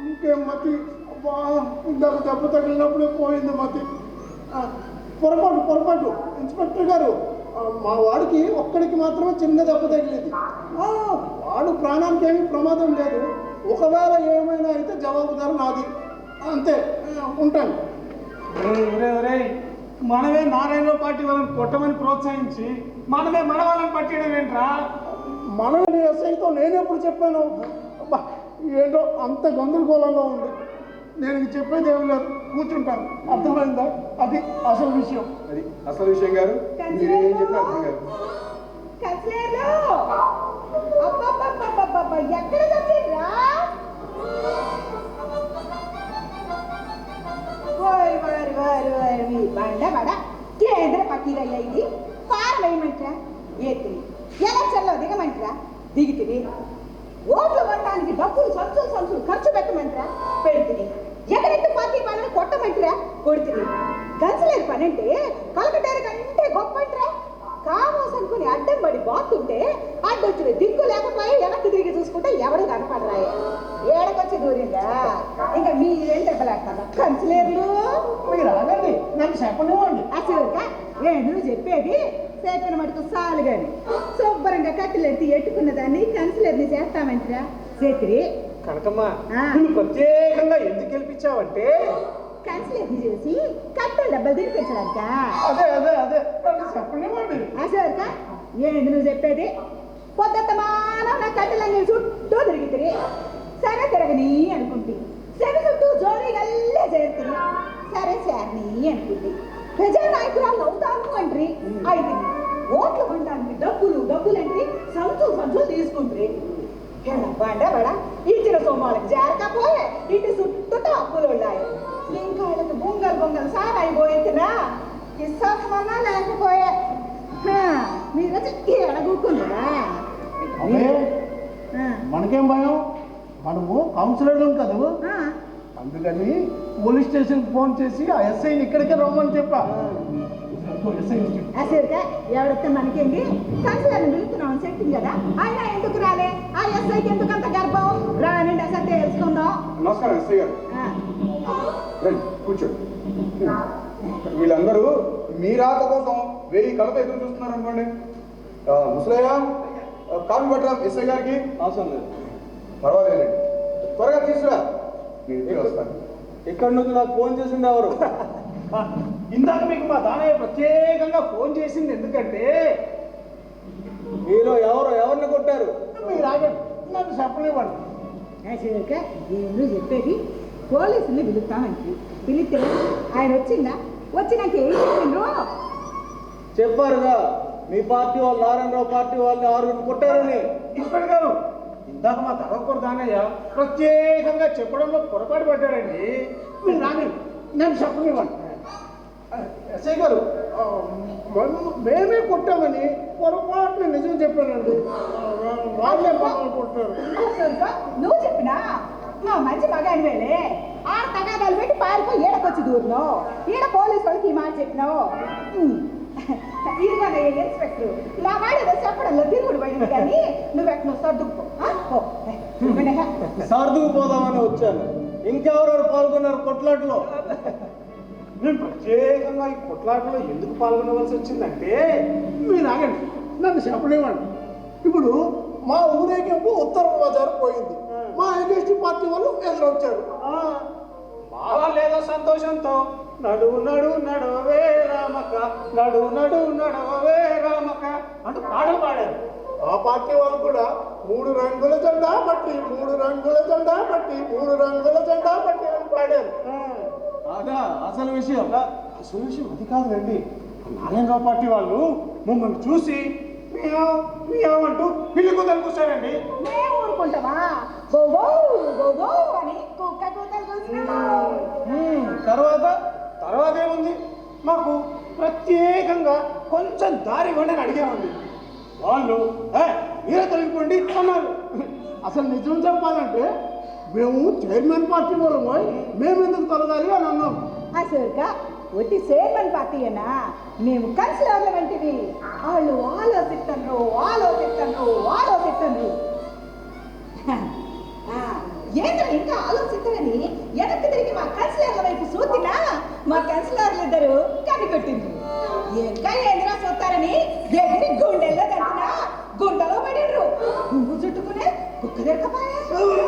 ఇంకేం మతి? అబ్బా, ఇందాక దెబ్బ తగిలినప్పుడే పోయింది మతి. పొరపాటు ఇన్స్పెక్టర్ గారు, మా వాడికి ఒక్కడికి మాత్రమే చిన్న దెబ్బ తగిలింది. వాడు ప్రాణానికి ఏమీ ప్రమాదం లేదు. ఒకవేళ ఏమైనా అయితే జవాబుదారు నాది. అంతే, ఉంటాను. మనమే నారాయణరావు పార్టీ వాళ్ళని కొట్టమని ప్రోత్సహించి మనమే మన వాళ్ళని పట్టేయడం ఏంట్రా? మనల్ని ఎస్ఐతో నేనెప్పుడు చెప్పాను? అబ్బా, ఏంటో అంత గందరగోళంగా ఉంది. నేను చెప్పేది ఏమి లేదు, కూర్చుంటాను. అర్థమైందా? అది అసలు విషయం. అది అసలు విషయం గారు, మీరు ఏం చెప్పినా అర్థం గారు. ఎక్కడ చచ్చిండ్రా? బండ కేంద్ర పకీరయ్యా, ఇది ఫారం వేయమంటారా? ఎత్తిని ఎలక్షన్లో దిగమంటారా? దిగితివి. ఓట్లు కొట్టడానికి డబ్బులు సంచులు ఖర్చు పెట్టమంటారా? పెడుతుంది. ఎక్కడైతే పార్టీ వాళ్ళని కొట్టమంటారా? కొడుతుంది. గంచలేరు పని అంటే కలకటారు కంటే గొప్ప అంటారా? కామోస్ అనుకుని అడ్డం పడి బాగుంటే అడ్డొచ్చిన దిక్కు లేకపోయి వెనక్కి తిరిగి చూసుకుంటే ఎవరు కనపడరాయ. ఏడకొచ్చి దూరిందా? ఇంకా మీరేం దెబ్బలాడతారా కంచలేర్లు? మీరు ఆగండి, నాకు చెప్పనివ్వండి. అసలు నువ్వు చెప్పేది చెప్పిన మటుకు చాలు గాని శుభ్రంగా కట్టెలెత్తి ఎట్టుకున్న దాన్ని కంచలేర్ని చేస్తామంటారా? చేతిరి కనకమ్మ, నువ్వు ప్రత్యేకంగా ఎందుకు గెలిపించావంటే కంచలేర్ని చేసి కట్టెల డబ్బలు తినిపించడానికా? అదే నన్ను చెప్పనివ్వండి. అసలు ఏంది నువ్వు చెప్పేది? పొద్దుమానం నా కట్టెలన్నీ చుట్టూ తిరిగితిరి. సరే తిరగని అనుకుంటే సరే చుట్టూ జోరీ గల్లే చేరుతుంది. సరే చేరని అనుకుంటే ప్రజానాయకురాలు అవుతాను అంటారు. అయితే ఓట్లు కొనడానికి డబ్బులు అంటే సంచులు తీసుకుంటారు. బడా ఇచ్చిన సొమ్మాలకు జారకపోయే ఇంటి చుట్టూ అప్పులు ఉన్నాయి. ఇంకా వాళ్ళకి బొంగలు సార్ అయిపోయినా విశ్వాసమన్నా లేకపోయే. మీరు వచ్చి ఎడగూకున్నారా? మనకేం భయం? మనము కౌన్సిలర్లు కదా, అందుకని పోలీస్ స్టేషన్కి ఫోన్ చేసి ఆ ఎస్ఐని ఇక్కడికే రమ్మని చెప్పా. అసలుగా ఎవరిస్తే మనకేంటి? కన్సిలర్ని పిలుస్తున్నాం సెట్టింగ్ కదా, ఆయన ఎందుకు రాలే? ఆ ఎస్ఐకి ఎందుకు అంత గర్భం? రానండి అసలు తెలుసుకుందాం. నమస్కారం ఎస్ఐ గారు, రండి కూర్చోండి. వీళ్ళందరూ మీ రాక కోసం 1000 కళ్ళతో ఎదురు చూస్తున్నారు అనుకోండి. ముసలయ్య, కాఫీ పట్టరా ఎస్ఐ గారికి? అవసరం లేదు, పర్వాలేదండి, త్వరగా తీసుకురా, నేను వస్తాను. ఇక్కడ నుంచి నాకు ఫోన్ చేసింది ఎవరు? ఇందాక మీకు మా దానయ్య ప్రత్యేకంగా ఫోన్ చేసింది ఎందుకంటే మీలో ఎవరిని కొట్టారు? మీరు ఆగండి, నన్ను చెప్పనివ్వండి. అసలుగా నేను చెప్పేది పోలీసుల్ని పిలుస్తామంటే పిలిస్తే ఆయన వచ్చినాక ఏం చెప్పిండ్రు? చెప్పారుగా మీ పార్టీ వాళ్ళు నారాయణరావు పార్టీ వాళ్ళని 6 కొట్టారని. ఇన్స్పెక్టర్ గారు, ఇందాక మా తరగకూర దానయ్య ప్రత్యేకంగా చెప్పడంలో పొరపాటు పడ్డాడండి. మీరు రాగండి, నన్ను చెప్పనివ్వండి. ఎస్ఐ గారు, మేమే కొట్టామని పొరపాటున నిజం చెప్పానండి. వాళ్ళే మమ్మల్ని కొట్టారు. అసలుగా నువ్వు చెప్పినా మా మంచి మగాని వేలే ఆ తగాదాలు పెట్టి పారిపోయి ఈడకొచ్చి దూరినావు. ఈడ పోలీసు వాళ్ళకి ఈ మాట చెప్పినావు. ఇదిగోనే ఇన్స్పెక్టర్ ఇలా వాడేదో చెప్పడంలో తిరుగుడు పడింది కానీ నువ్వెక్కడ సర్దుకుపో. సర్దుకుపోదామని వచ్చాను. ఇంకెవరెవరు పాల్గొన్నారు కొట్లాటలో? నేను ప్రత్యేకంగా ఈ కొట్లాటలో ఎందుకు పాల్గొనవలసి వచ్చిందంటే మీరు ఆగండి, నన్ను చెప్పనివ్వండి. ఇప్పుడు మా ఊరేగింపు ఉత్తర బజారు పోయింది. మా ఎన్ఎస్టీ పార్టీ వాళ్ళు ఎదురొచ్చారు. మా వాళ్ళు ఏదో సంతోషంతో నడువే రామక నడువే రామక అంటూ పాటలు పాడారు. ఆ పార్టీ వాళ్ళు కూడా 3 రంగుల జెండా పట్టి 3 రంగుల జెండా పట్టి 3 రంగుల జెండా పట్టి అని పాడారు. అదా అసలు విషయం? అసలు విషయం అది కాదులేండి. నారాయణరావు పార్టీ వాళ్ళు మమ్మల్ని చూసి అంటూ పిల్లి కూతలు కూర్చారండి. మేము ఊరుకుంటామా? గో అని కుక్క కూతలు కూర్చున్నావు. తొలగిపోండి అని అడిగామండి. వాళ్ళు మీరే తొలగిపోండి అన్నారు. అసలు నిజం చెప్పాలంటే మేము చైర్మన్ పార్టీ వాళ్ళము, మేము ఎందుకు తొలగాలి అని అన్నాం. అసలుగా ఒట్టి చైర్మన్ పార్టీయేనా, మేము కన్సిలర్ల వంటివి. వాళ్ళు ఆలోచిస్తారు. ఏంటో ఇంకా ఆలోచిస్తారని వెనక్కి తిరిగి మా కన్సిలర్ల వైపు చూసినా మా కన్సిలర్లు ఇద్దరు కనిపెట్టిండ్రు. ఇంకా ఏందిరా చూస్తారని ఎగిరి గుండెల్లో దంటినా గుండెలో పడిండ్రు. గుంపు చుట్టుకునే కుక్క దొరకపోయా.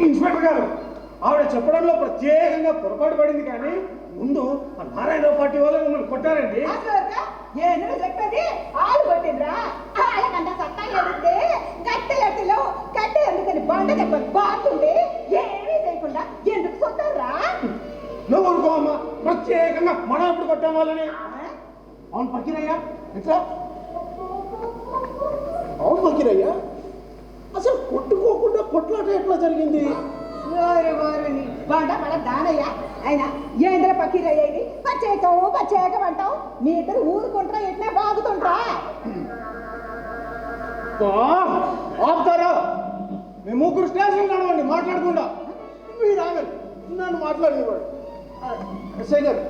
ఇన్స్పెక్టర్ గారు, ఆవిడ చెప్పడంలో ప్రత్యేకంగా పొరపాటు పడింది, కానీ ముందు ఆ నారాయణరావు పార్టీ వాళ్ళు మిమ్మల్ని కొట్టారండి. ఏంద్ర చెప్పేది? ఆలు కొట్టిండ్రా? వాళ్ళకన్నా సత్తా ఎదిస్తే గట్టెలెట్టిలో గట్టె ఎందుకని బండ చెప్పని బాగుంటే ఏమీ చేయకుండా ఎందుకు చూస్తారా? నువ్వు ఊరుకోమ్మా, ప్రత్యేకంగా మనం ఎప్పుడు కొట్టాం వాళ్ళని. అవును పకీరయ్యా, ఎట్లా? అవును పకీరయ్యా, అసలు కొట్టుకోకుండా కొట్లాట ఎట్లా జరిగింది? వారిని బండ పడ దానయ్య అయినా ఏంద్ర పకీరయ్య ఇది? పచ్చేకం అంటావు. మీ ఇద్దరు ఊరుకుంటారా ఎట్లా బాగుతుంటారా? ఆపుతారా? మీ ముగ్గురు స్టేషన్ నడవండి మాట్లాడకుండా. మీరు ఆగండి, నన్ను మాట్లాడేవాడు. ఎస్ఐ గారు,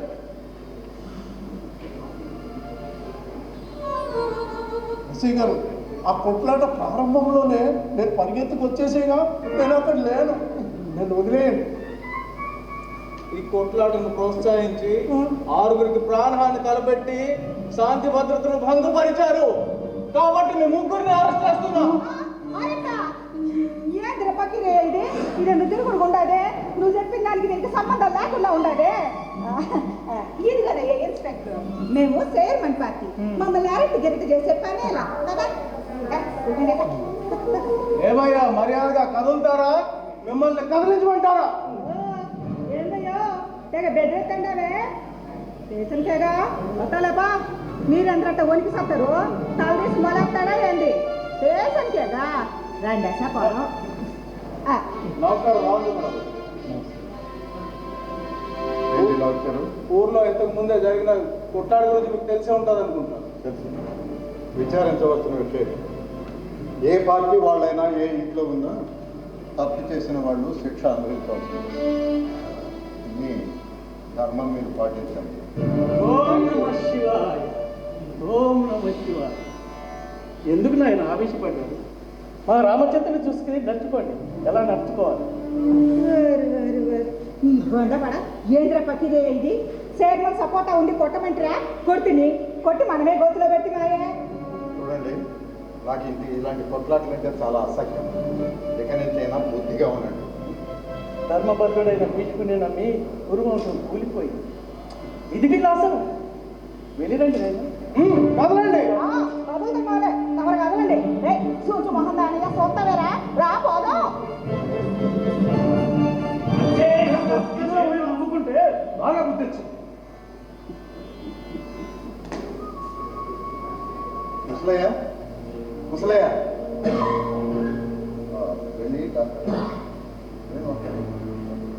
ఎస్ఐ గారు, ఆ కొట్లాట ప్రారంభంలోనే నేను పరిగెత్తుకు వచ్చేసేగా, నేను అక్కడ లేను, నన్ను వదిలేయండి. ఈ కొట్లాటను ప్రోత్సహించి 6గురికి ప్రాణహాని తలపెట్టి శాంతి భద్రతను భంగపరిచారు కాబట్టి మీ ముగ్గురిని అరెస్ట్ చేస్తున్నా. ఏంద్ర పకీరయ్య ఇది? ఇది తిరుగుడు ఉండదే. నువ్వు చెప్పిన దానికి దీనికి సంబంధం లేకుండా ఉండదే. ఇది కదయ్యా ఇన్స్పెక్టర్, మేము చైర్మన్ పార్టీ, మమ్మల్ని అరెస్ట్ గిరెక్ట్ చేసే పనే ఇలా కదా. ఏమయ్యా మర్యాదగా కదులుతారా, మిమ్మల్ని కదిలించమంటారా? ఏందయ్యో తెగ బెదిరెత్తండావే? స్టేషన్కేగా వస్తాలేపా. మీరందరట వణికి సత్తారు, తలదీసి మొలేస్తాడా ఏంది? స్టేషన్కేగా రండి చెప్పాను. ఊర్లో ఇంతకు ముందే జరిగిన కొట్లాట గురించి మీకు తెలిసే ఉంటుంది అనుకుంటాను. విచారించవలసిన విషయం. ఏ పార్టీ వాళ్ళైనా ఏ ఇంట్లో ఉన్నా తప్పు చేసిన వాళ్ళు శిక్ష అనుభవించాల్సింది. మీ ధర్మం మీరు పాటించండి. ఓం నమః శివాయ, ఓం నమః శివాయ. ఎందుకు నాయన ఆవేశపడ్డాడు? మా రామచంద్రుని చూసుకుని నడుచుకోండి, ఎలా నడుచుకోవాలి. ఈ బండపడ ఏంద్ర పకీరయ్య ఇది? చైర్మన్ సపోర్టా ఉండి కొట్టమంటారా? కొట్టి మనమే గోతులో పెట్టి మాయే. చూడండి, నాకు ఇలాంటి కొట్లాటలు అంటే చాలా అసహ్యం. ఇక నుంచైనా బుద్ధిగా ఉండండి. ధర్మబద్ధుడైన భీష్ముని నమ్మి కురువంశం కూలిపోయింది. ఇది విలాసం. వెళ్ళిరండి నాయన. కదలండి. కదులుతున్నాలే, తమరు కదలండి. సూచు మొహం దానిగా సొంతవేరా, రా పోదాం. నమ్ముకుంటే బాగా బుద్ధిచ్చు. ముసలయ్య, ముసలయ్య, వెళ్ళి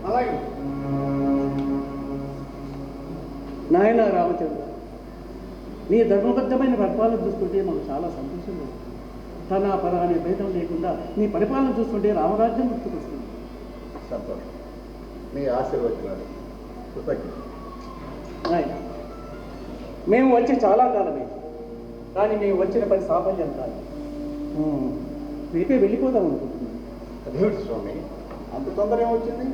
అలాగే నాయన రామచంద్ర, నీ ధర్మబద్ధమైన పరిపాలన చూస్తుంటే మాకు చాలా సంతోషంగా ఉంది. తన పర అనే భేదం లేకుండా నీ పరిపాలన చూస్తుంటే రామరాజ్యం గుర్తుకొస్తుంది. సంతోషం. మీ ఆశీర్వచనాలు కృతజ్ఞత. నాయన, మేము వచ్చి చాలా కాలమే, కానీ మేము వచ్చిన పని సాఫల్యం కాదు. రేపే వెళ్ళిపోదాం అనుకుంటున్నాం. అదేమిటి స్వామి, అంత తొందర ఏమొచ్చింది?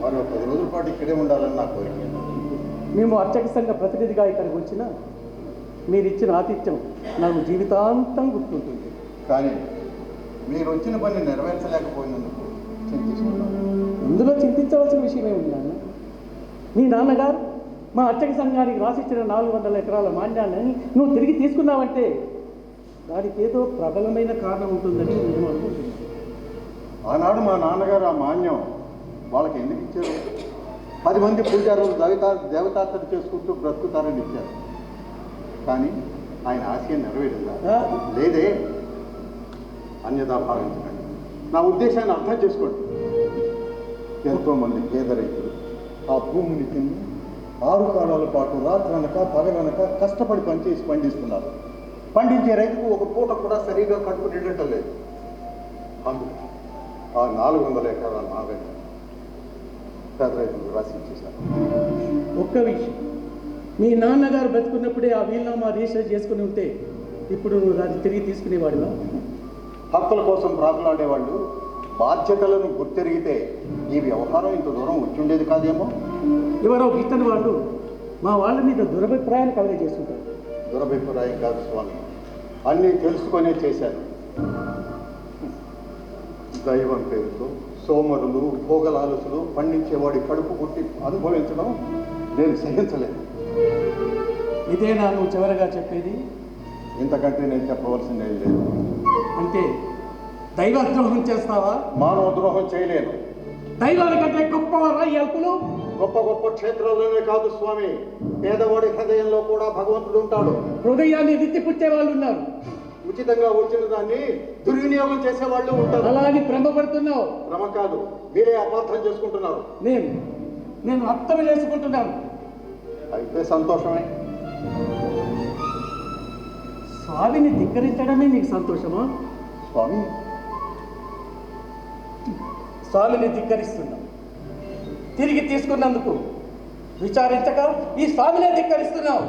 మరో 10 రోజుల పాటు ఇక్కడే ఉండాలని నా కోరిక. మేము అర్చక సంఘ ప్రతినిధిగా ఇక్కడికి వచ్చినా మీరిచ్చిన ఆతిథ్యం నాకు జీవితాంతం గుర్తుంటుంది. కానీ మీరు వచ్చిన పని నెరవేర్చలేకపోయినందుకు చింతిస్తున్నాను. ఇందులో చింతించవలసిన విషయం ఏముంది నాన్న? మీ నాన్నగారు మా అర్చక సంఘానికి రాసిచ్చిన 400 ఎకరాల మాన్యాన్ని నువ్వు తిరిగి తీసుకున్నావంటే దానికి ఏదో ప్రబలమైన కారణం ఉంటుందని మేము అనుకుంటున్నాం. ఆనాడు మా నాన్నగారు ఆ మాన్యం వాళ్ళకి ఎందుకు ఇచ్చారు? 10 మంది పూజారులు దేవతార్చన చేసుకుంటూ బ్రతుకుతారని ఇచ్చారు. కానీ ఆయన ఆశయం నెరవేరిందా? లేదే. అన్యదా భావించకండి, నా ఉద్దేశాన్ని అర్థం చేసుకోండి. ఎంతోమంది పేద రైతులు ఆ భూమిని తిని 6 కాలాల పాటు రాత్రనక పగలనక కష్టపడి పనిచేసి పండిస్తున్నారు. పండించే రైతుకు ఒక పూట కూడా సరిగా కడుపు నిండటం లేదు. అందుకే ఆ 400 ఎకరాల నాగరిక పేద రైతులకు రాసి ఇచ్చేశారు. ఒక్క విషయం, మీ నాన్నగారు బతుకున్నప్పుడే ఆ వీలునామా రిజిస్టర్ చేసుకుని ఉంటే ఇప్పుడు నువ్వు దాన్ని తిరిగి తీసుకునేవాడివా? హక్కుల కోసం ప్రాకులాడేవాళ్ళు బాధ్యతలను గుర్తెరిగితే ఈ వ్యవహారం ఇంత దూరం వచ్చిండేది కాదేమో. ఎవరో గిట్టని వాళ్ళు మా వాళ్ళ మీద దురభిప్రాయాలు కలగజేస్తుంటారు. దురభిప్రాయం కాదు స్వామి, అన్నీ తెలుసుకొనే చేశాను. దైవం పేరుతో సోమరులు భోగలాలసులు పండించేవాడి కడుపు కొట్టి అనుభవించడం నేను సహించలేదు. ఇదేనా నువ్వు చివరగా చెప్పేది? ఇంతకంటే నేను చెప్పవలసిందే లేదు. అంటే దైవద్రోహం చేస్తావా? మానవ ద్రోహం చేయలేను. దైవానికంటే గొప్పవారా ఈ అల్పులు? గొప్ప గొప్ప క్షేత్రాల్లోనే కాదు స్వామి, పేదవాడి హృదయంలో కూడా భగవంతుడు ఉంటాడు. హృదయాన్ని రిత్తిపుచ్చే వాళ్ళు ఉన్నారు. ఉచితంగా వచ్చిన దాన్ని దుర్వినియోగం చేసే వాళ్ళు ఉంటారు. అలా అని భ్రమపడుతున్నావు. భ్రమ కాదు, మీరే అపార్థం చేసుకుంటున్నారు. నేను అర్థం చేసుకుంటున్నాను. అయితే సంతోషమే. స్వామిని ధిక్కరించడమే నీకు సంతోషమా? స్వామి, స్వామిని ధిక్కరిస్తున్నావు. తిరిగి తీసుకున్నందుకు విచారించక ఈ స్వామినే ధిక్కరిస్తున్నావు.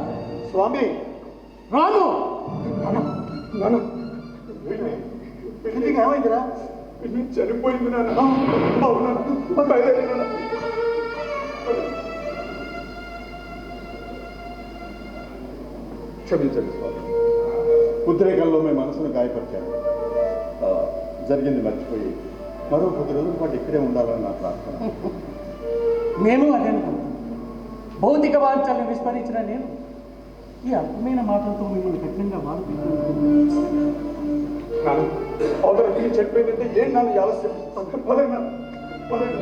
స్వామి రాను. ఏమైందిరా? చనిపోయింది నాన్న. క్షమించండి స్వామి, ఉద్రేకంలో మీ మనసును గాయపరిచాను. జరిగింది మర్చిపోయి మరో 10 రోజుల పాటు ఇక్కడే ఉండాలని నా ప్రార్థన. మేము అదే అనుకుంటున్నాం. భౌతిక వాంఛలను విస్మరించిన నేను ఈ అల్పమైన మాటలతో మిమ్మల్ని కఠినంగా బాధపెట్టాను. చెప్పేదంటే ఏం నన్ను ఆలస్యం.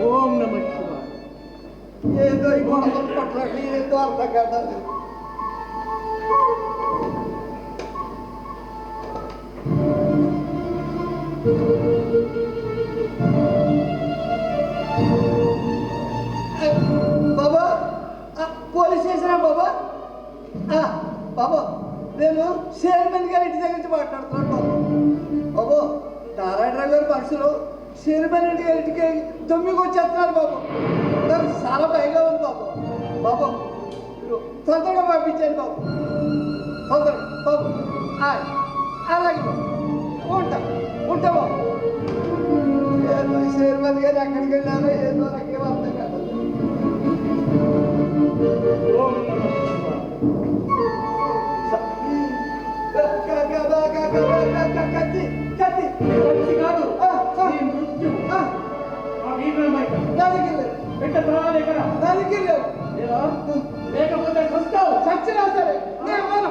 ఓం నమః శివాయ. ఏదో ఈ గొడవల పట్ల ఏదో అర్థం కాదు. బాబా, పోలీస్ స్టేషనా బాబా? బాబా, నేను చైర్మన్ గారి ఇంటి దగ్గర నుంచి మాట్లాడుతున్నాను బాబు. బాబు, నారాయణరావు గారి మనుషులు చైర్మన్ ఇంటి గారి ఇంటికి దొమ్మికి వచ్చేస్తున్నారు బాబు. నాకు చాలా భయంగా ఉంది బాబు. బాబు, మీరు తొందరగా పంపించండి బాబు, తొందరగా బాబు. అలాగే బాబు, ఉంటా బాబు. ఏదో చైర్మన్ గారు ఎక్కడికి వెళ్ళారో ఏదో నాకేం అర్థం కాదు. ఓం నమః శివాయ. కత్తి కత్తి కాదు, నీ మృత్యు. ఆ వీరులమై పెట్ట ప్రాణాలు ఎక్కడ? లేకపోతే చస్తావు. చచ్చినా సరే నేను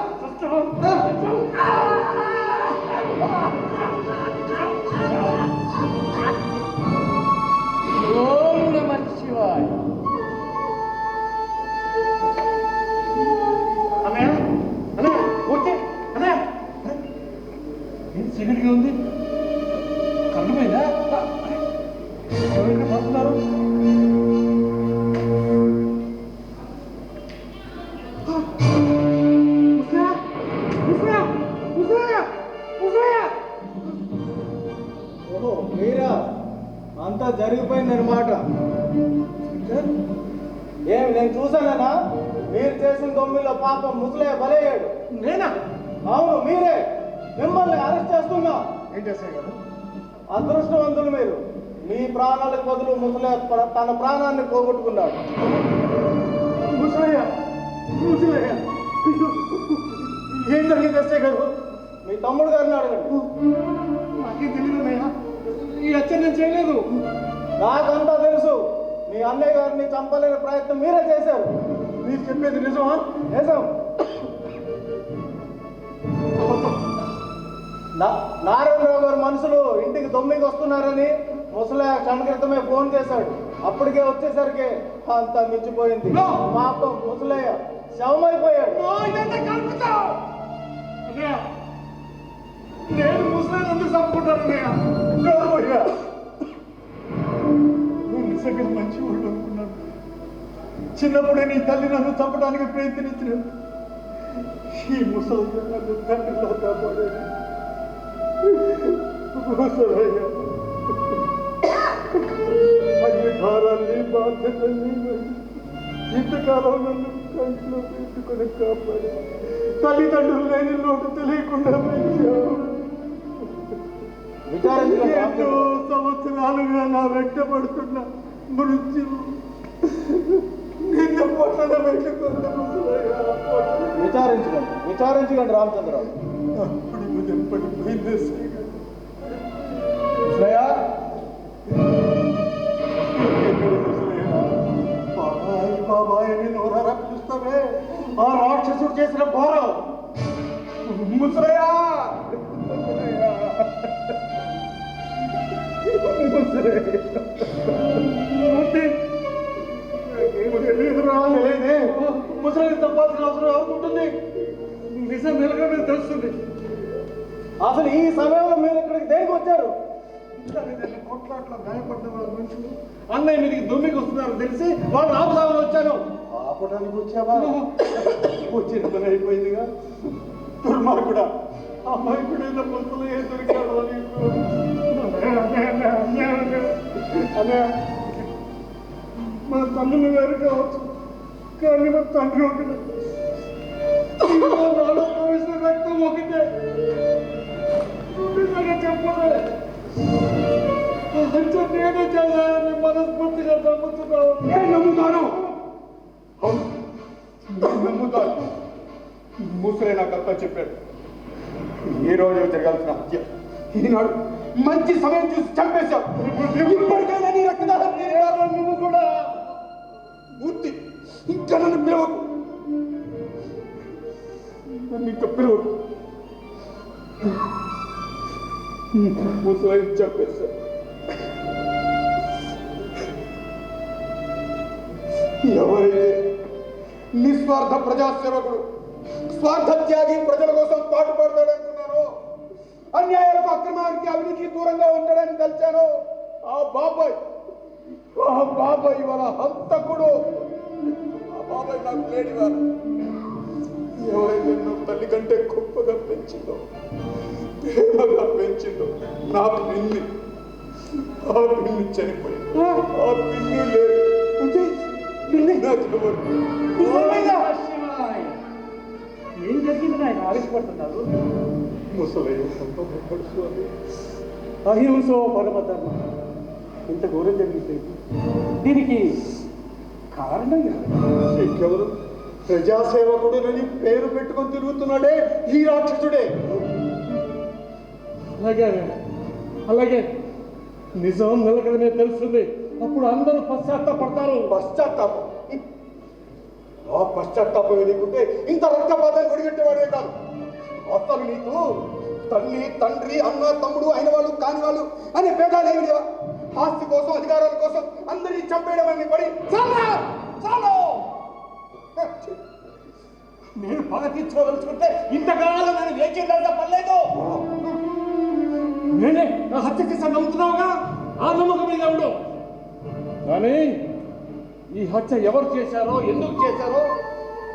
ఓం నమః శివాయ. సిగరెట్గా ఉంది, కళ్ళు మీద ఎవరైనా పడుతున్నారు. ఓహో, మీరా? అంతా జరిగిపోయిందన్నమాట. ఏమి నేను చూశానా? మీరు చేసిన దొమ్మిలో పాపం ముసలయ్య బలయ్యాడు. నేనా? అవును, మీరే. మిమ్మల్ని అరెస్ట్ చేస్తున్నా. ఏం చేశారు గారు? అదృష్టవంతులు మీరు. మీ ప్రాణాలకు బదులు ముసలయ్య తన ప్రాణాన్ని పోగొట్టుకున్నాడు. ముసలయ్య ఏం జరిగింది ఎస్ఐ గారు? మీ తమ్ముడు గారిని అడగండి. నాకేం తెలియదు. ఈ హత్య నేను చేయలేదు. నాకంతా తెలుసు. మీ అన్నయ్య గారిని చంపలేని ప్రయత్నం మీరే చేశారు. మీరు చెప్పేది నిజమా? నిజం. నారాయణరావు గారు మనుషులు ఇంటికి దొమ్మికి వస్తున్నారని ముసలయ్య క్షణ క్రితమే ఫోన్ చేశాడు. అప్పటికే వచ్చేసరికి అంతా మించిపోయింది. పాపం ముసలయ్య శవమైపోయాడు. నేను ముసలి ఎందుకు చంపుకుంటాను? నువ్వు నిజంగా మంచి వాళ్ళు అనుకున్నాను. చిన్నప్పుడే నీ తల్లి నన్ను చంపడానికి ప్రయత్నించినాను. ఈ ముసలి నన్ను తండ్రిలా కాపాడాడు. ముసలయ్య అన్ని భారాన్ని బాధ్యతల్ని ఇంతకాలం నన్ను కంట్లో పెట్టుకుని కాపాడు. తల్లిదండ్రులు లేని లోటు తెలియకుండా పెంచావు. ఎన్నో సంవత్సరాలుగా నా వెంటబడుతున్న మృత్యువు నిన్ను పొట్టన పెట్టుకున్న ముసలయ్య. విచారించకండి రామచంద్రరావు. అప్పుడు పడిపోయింది బాబాయ్ అని నోరారా పిలుస్తావే? ఆ రాక్షసుడు చేసిన ఘోరం. ముసలయ్యా ముసలి తప్పాల్సిన అవసరం అనుకుంటుంది. నిజం నిలకడ తెలుస్తుంది. అసలు ఈ సమయంలో మీరు ఇక్కడికి దేనికి వచ్చారు? కొట్లాట్లో గాయపడ్డ వాళ్ళ మనుషులు అన్నయ్య మీదకి దుమ్మికి వస్తున్నారు తెలిసి వాళ్ళు ఆపుదామని వచ్చాను. ఆపడానికి వచ్చావా? వచ్చిన పని అయిపోయిందిగా. దుర్మార్గుడా, అమాయకుడైన ముసలి ఏ దొరికాడు అన్నయ్య. మన తల్లులు వేరు కావచ్చు, కానీ మన తండ్రి ఒకటి. నాలో ప్రవేశించిన రక్తం ఒకటే. చెప్పలే నేనే చేయాలని మనస్ఫూర్తిగా నమ్ముతున్నాను. నేను నమ్ముతాను. అవును, నేను నమ్ముతాను. ముసలే నాకంతా చెప్పాడు. ఈ రోజు జరగాల్సిన హత్య ఈనాడు మంచి సమయం చూసి చంపేశావు. ఇప్పటికైనా నీ రక్తదానం నువ్వు కూడా పూర్తి. ఇంకా నన్ను పిలవకు, నన్ను ఇంకా పిలవకు. ముసలి చంపేశావు. ఎవరైతే నిస్వార్థ ప్రజాసేవకుడు, స్వార్థ త్యాగి, ప్రజల కోసం పాటుపడతాడనుకున్నారో, అన్యాయాలకు, అక్రమానికి, అవినీతికి దూరంగా ఉండడానికి కలిశానో ఆ బాబాయ్ ఇవాళ హంతకుడు. ఆ బాబాయ్ నాకు లేనివారు. ఎవరైతే నువ్వు తల్లి కంటే గొప్పగా పెంచిందో, ప్రేమగా పెంచిందో నా పిన్ని, ఆ పిన్ని చనిపోయింది. ఆ పిన్ని లేదు. ఏం జరిగింది ఆయన ఆలోచపడుతున్నారు? ముసలయ్య అహింసో పరమధర్మ. ఇంత ఘోరం జరిగింది. దీనికి కారణం ఇంకెవరు? ప్రజాసేవకుడునని పేరు పెట్టుకొని తిరుగుతున్నాడే ఈ రాక్షసుడే. అలాగే నిజం నిలకడమే తెలుస్తుంది. అప్పుడు అందరూ పశ్చాత్తాపడతారు. పశ్చాత్తాపం? ఆ పశ్చాత్తాపం లేకుంటే ఇంత రక్తపాతాన్ని ఒడిగట్టేవాడే కాదు. అసలు నీకు తల్లి, తండ్రి, అన్న, తమ్ముడు, అయిన వాళ్ళు, కాని వాళ్ళు అనే భేదాలు ఏమి లేవా? ఆస్తి కోసం, అధికారాల కోసం అందరినీ చంపేయడం అని పడి చాలు. నేను పగ తీర్చుకోదలుచుకుంటే ఇంతకాలం నేను వేచిందంత పర్లేదు. నేనే నా హత్య చేసి నమ్ముతున్నావుగా, ఆ నమ్మకం మీద ఉండు. కానీ ఈ హత్య ఎవరు చేశారో, ఎందుకు చేశారో,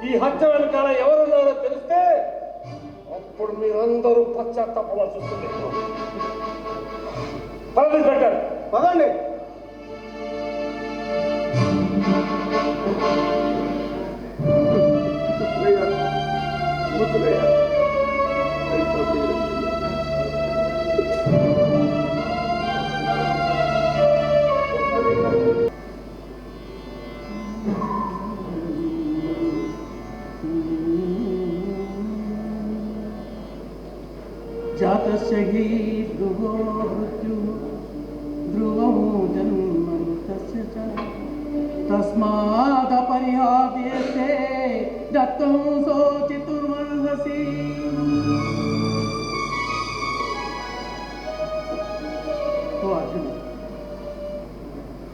ఈ హత్య వెనకాల ఎవరున్నారో తెలిస్తే అప్పుడు మీరందరూ పశ్చాత్తాపడాల్సి వస్తుంది. పదండి పెట్టారు, పదండి. जातस्य हि ध्रुवो मृत्यु ध्रुवं जन्म तस्य च तस्मादपरिहार्यते दत्तं शोचितुमर्हसि। ఓ అర్జునుడు,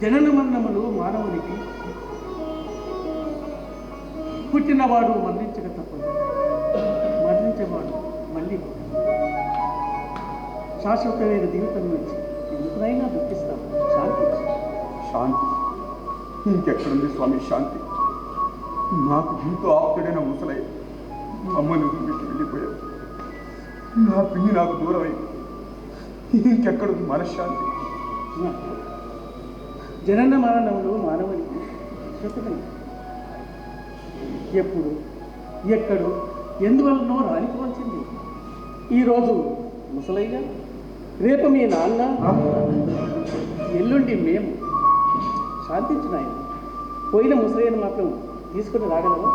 జనన మరణములు మానవునికి పుట్టినవాడు మరణించక తప్పదు, మరణించేవాడు మళ్ళీ శాశ్వతమైన జీవితం నుంచి ఎందుకైనా దుఃఖిస్తాం. శాంతి ఇంకెక్కడుంది స్వామి శాంతి? నాకు ఎంతో ఆప్తుడైన ముసలయ్య అమ్మని వదిలిపెట్టి వెళ్ళిపోయావు. నా పిన్ని నాకు దూరం అయింది. ఇంకెక్కడ మనశ్శాంతి? జనన మరణములు మానవునికి చెప్పండి. ఎప్పుడు ఎక్కడు ఎందువలనో రాలిపోవాల్సింది. ఈరోజు ముసలయ్య, రేపు మీ నాన్న, ఎల్లుండి మేము. శాంతించిన ఆయన పోయిన ముసలయ్యను మాత్రం తీసుకుని రాగలము.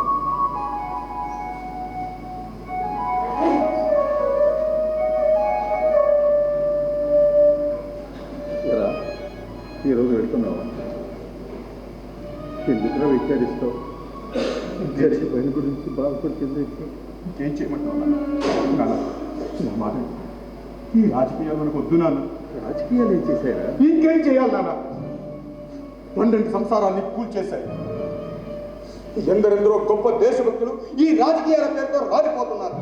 ఈరోజు వెళ్తున్నావా? ఎందుకురా విచారిస్తావు? జరిగిపోయిన గురించి బాధపడుతుంది. ఇంకేం చేయమంటావు నాన్న? నా మాట ఈ రాజకీయాలు మనకు వద్దు నాన్న. రాజకీయాలు ఏం చేశారా? ఇంకేం చేయాలి నాన్న? 12 సంసారాన్ని కూల్చేశాయి. ఎందరెందరో గొప్ప దేశభక్తులు ఈ రాజకీయాల పేరుతో రాలిపోతున్నారు.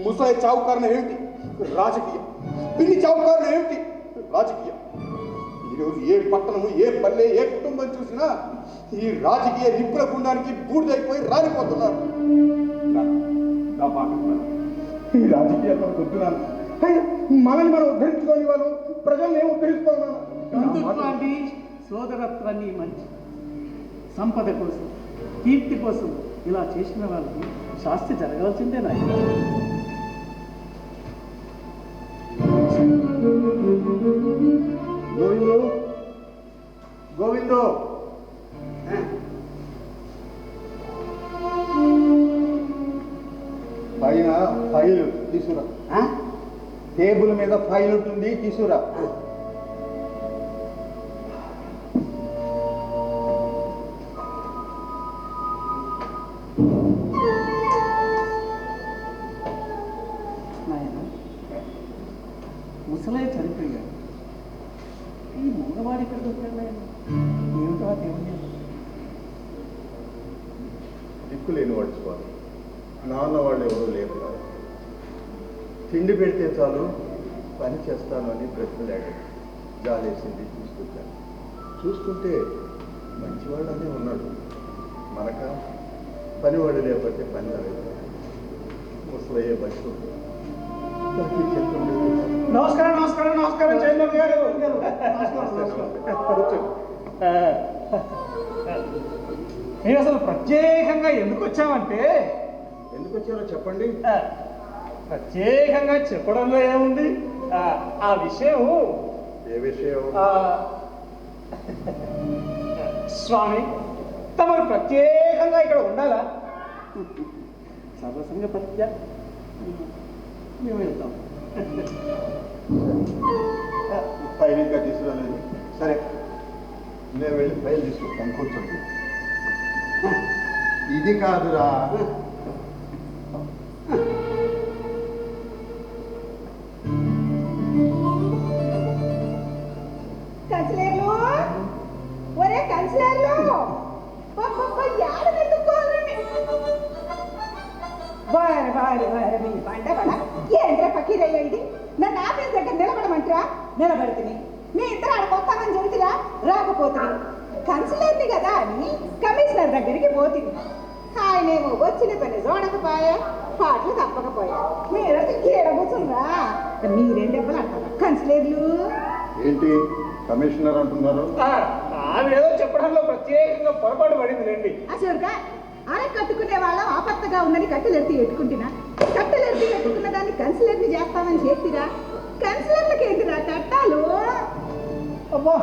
ముసలి చావు కారణం ఏమిటి? రాజకీయం. పిన్ని చావు కారణం ఏమిటి? రాజకీయం. ఈరోజు ఏ పట్టణము, ఏ పల్లె, ఏ కుటుంబం చూసినా ఈ రాజకీయ నిప్పుల గుండానికి బూడిదైపోయి రాలిపోతున్నారు. ఈ రాజకీయాలు మనకు వద్దున్నాను. మనల్ని మనం ఉద్ధరించుకోని వాళ్ళు ప్రజల్ని ఏం ఉద్ధరిస్తున్నాను? బంధుత్వాన్ని, సోదరత్వాన్ని మంచి సంపద కోసం, కీర్తి కోసం ఇలా చేసిన వాళ్ళకి శాస్తి జరగాల్సిందే నాయన. గోవిందు, గోవిందు, పైన ఫైల్ తీసుకురా. టేబుల్ మీద ఫైల్ ఉంటుంది, తీసుకురా. నాయన, ముసలయ్య చనిపోయాడు. ఈ మగవాడి ఇక్కడ దొరికాడు నాయన. ఏమిటో ఆ దేవుని దిక్కు లేని వాడుకోవాలి. నాన్న వాళ్ళు ఎవరూ లేరు. తిండి పెడితే చాలు పని చేస్తాను అని బ్రతిమలాడాడు. జాలేసింది, చూసుకుంటాను. చూస్తుంటే మంచివాడనే ఉన్నాడు. మనక పనివాడు లేకపోతే పని రాలేదు. ముసలయ్యే బస్సు నమస్కారం నమస్కారం నమస్కారం చైర్మన్ గారు. మేము అసలు ప్రత్యేకంగా ఎందుకు వచ్చామంటే, ఎందుకు వచ్చారో చెప్పండి. ప్రత్యేకంగా చెప్పడంలో ఏముంది, ఆ విషయం. ఏ విషయం? స్వామి, తమరు ప్రత్యేకంగా ఇక్కడ ఉండాలా? సర్వసంగ ప్రత్య మేము వెళ్తాం. ఫైల్ ఇంకా తీసుకురాలేదు. సరే, నేను వెళ్ళి ఫైల్ తీసుకుంటాను. కూర్చోండి. ఇది కాదురా, కన్సిలర్లు, ఒరే కన్సిలర్లు, మీ బండబడ ఏంద్ర పకీరయ్య ఇది? నన్ను ఆఫీస్ దగ్గర నిలబడమంటారా? నిలబడుతుంది. మీ ఇద్దరు ఆడ కొత్తామని చెబుతురా, రాకపోతుంది. కన్సిలర్ని కదా అని కమిషనర్ దగ్గరికి పోతుంది. ఆయనేమో వచ్చిన పని చూడకపోయా, పాటలు తప్పకపోయా. మీరైతే కీడ కూర్చుండ్రా. మీరేం దెబ్బలు అంటారా కన్సిలర్లు? ఏంటి కమిషనర్ అంటున్నారు? ఆవిడేదో చెప్పడంలో ప్రత్యేకంగా పొరపాటు పడింది రండి. అసలుగా అరే కట్టుకునే వాళ్ళం ఆపత్తగా ఉందని కట్టెలెత్తి ఎట్టుకుంటున్నా. కట్టెలెత్తి ఎట్టుకున్న దాన్ని కన్సిలర్ని చేస్తామని చెప్పిరా. కన్సిలర్లకి ఏంటిరా కట్టాలు? అబ్బా,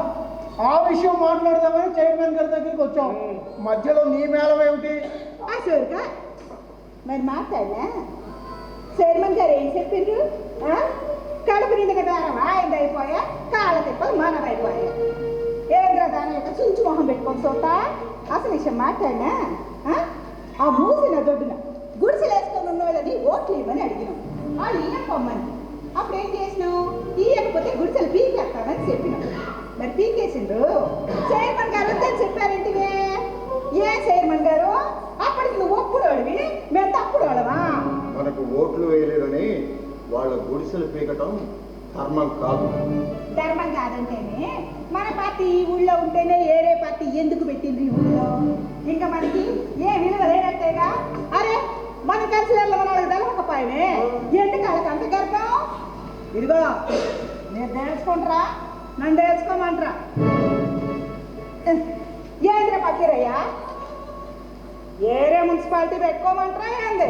ఆ విషయం మాట్లాడదామని చైర్మన్ గారి దగ్గరికి వచ్చాం. మధ్యలో నీ మేళం ఏమిటి? అసలుగా మరి మాట్లాడినా చైర్మన్ గారు ఏం చెప్పిండ్రు? కడుపు నిండుగా దానం ఆయన అయిపోయా, కాళ్ళ తిప్పలు మనమైపోయా. ఏంద్ర దాని యొక్క చుంచు మొహం పెట్టుకొని చూస్తా. అసలు విషయం మాట్లాడినా ఆ మూసిన దొడ్డున గుడిసెలు వేసుకొని ఉన్న వాళ్ళని ఓట్లు ఇవ్వమని అడిగినాం. వాళ్ళు ఇయ్యకపోమ్మని. అప్పుడు ఏం చేసినావు? ఇయ్యకపోతే గుడిసెలు పీకేస్తామని చెప్పినాం. మరి పీకేసిండ్రు. చైర్మన్ గారు వద్దని చెప్పారేంటివే? ఏ చైర్మన్ గారు? అప్పటికి నువ్వు ఒప్పుడోడివి, మేము తప్పుడోడమా? మనకు ఓట్లు వేయలేదని వాళ్ళ గుడిసెలు పీకటం ధర్మం కాదు. ధర్మం కాదంటేనే మన పార్టీ ఈ ఊళ్ళో ఉంటేనే ఏరే పార్టీ ఎందుకు పెట్టింది ఈ ఊళ్ళో? ఇంకా మనకి ఏ విలువ లేనట్టేగా. అరే మన కన్సిలర్ల మనకి తెలవకపోయినే ఎందుకు వాళ్ళకి అంత గర్భం? ఇదిగో నేను తెలుసుకుంటారా, నన్ను తెలుసుకోమంటారా? ఏంద్ర పకీరయ్యా, ఏరే మున్సిపాలిటీ పెట్టుకోమంటారా ఏంది?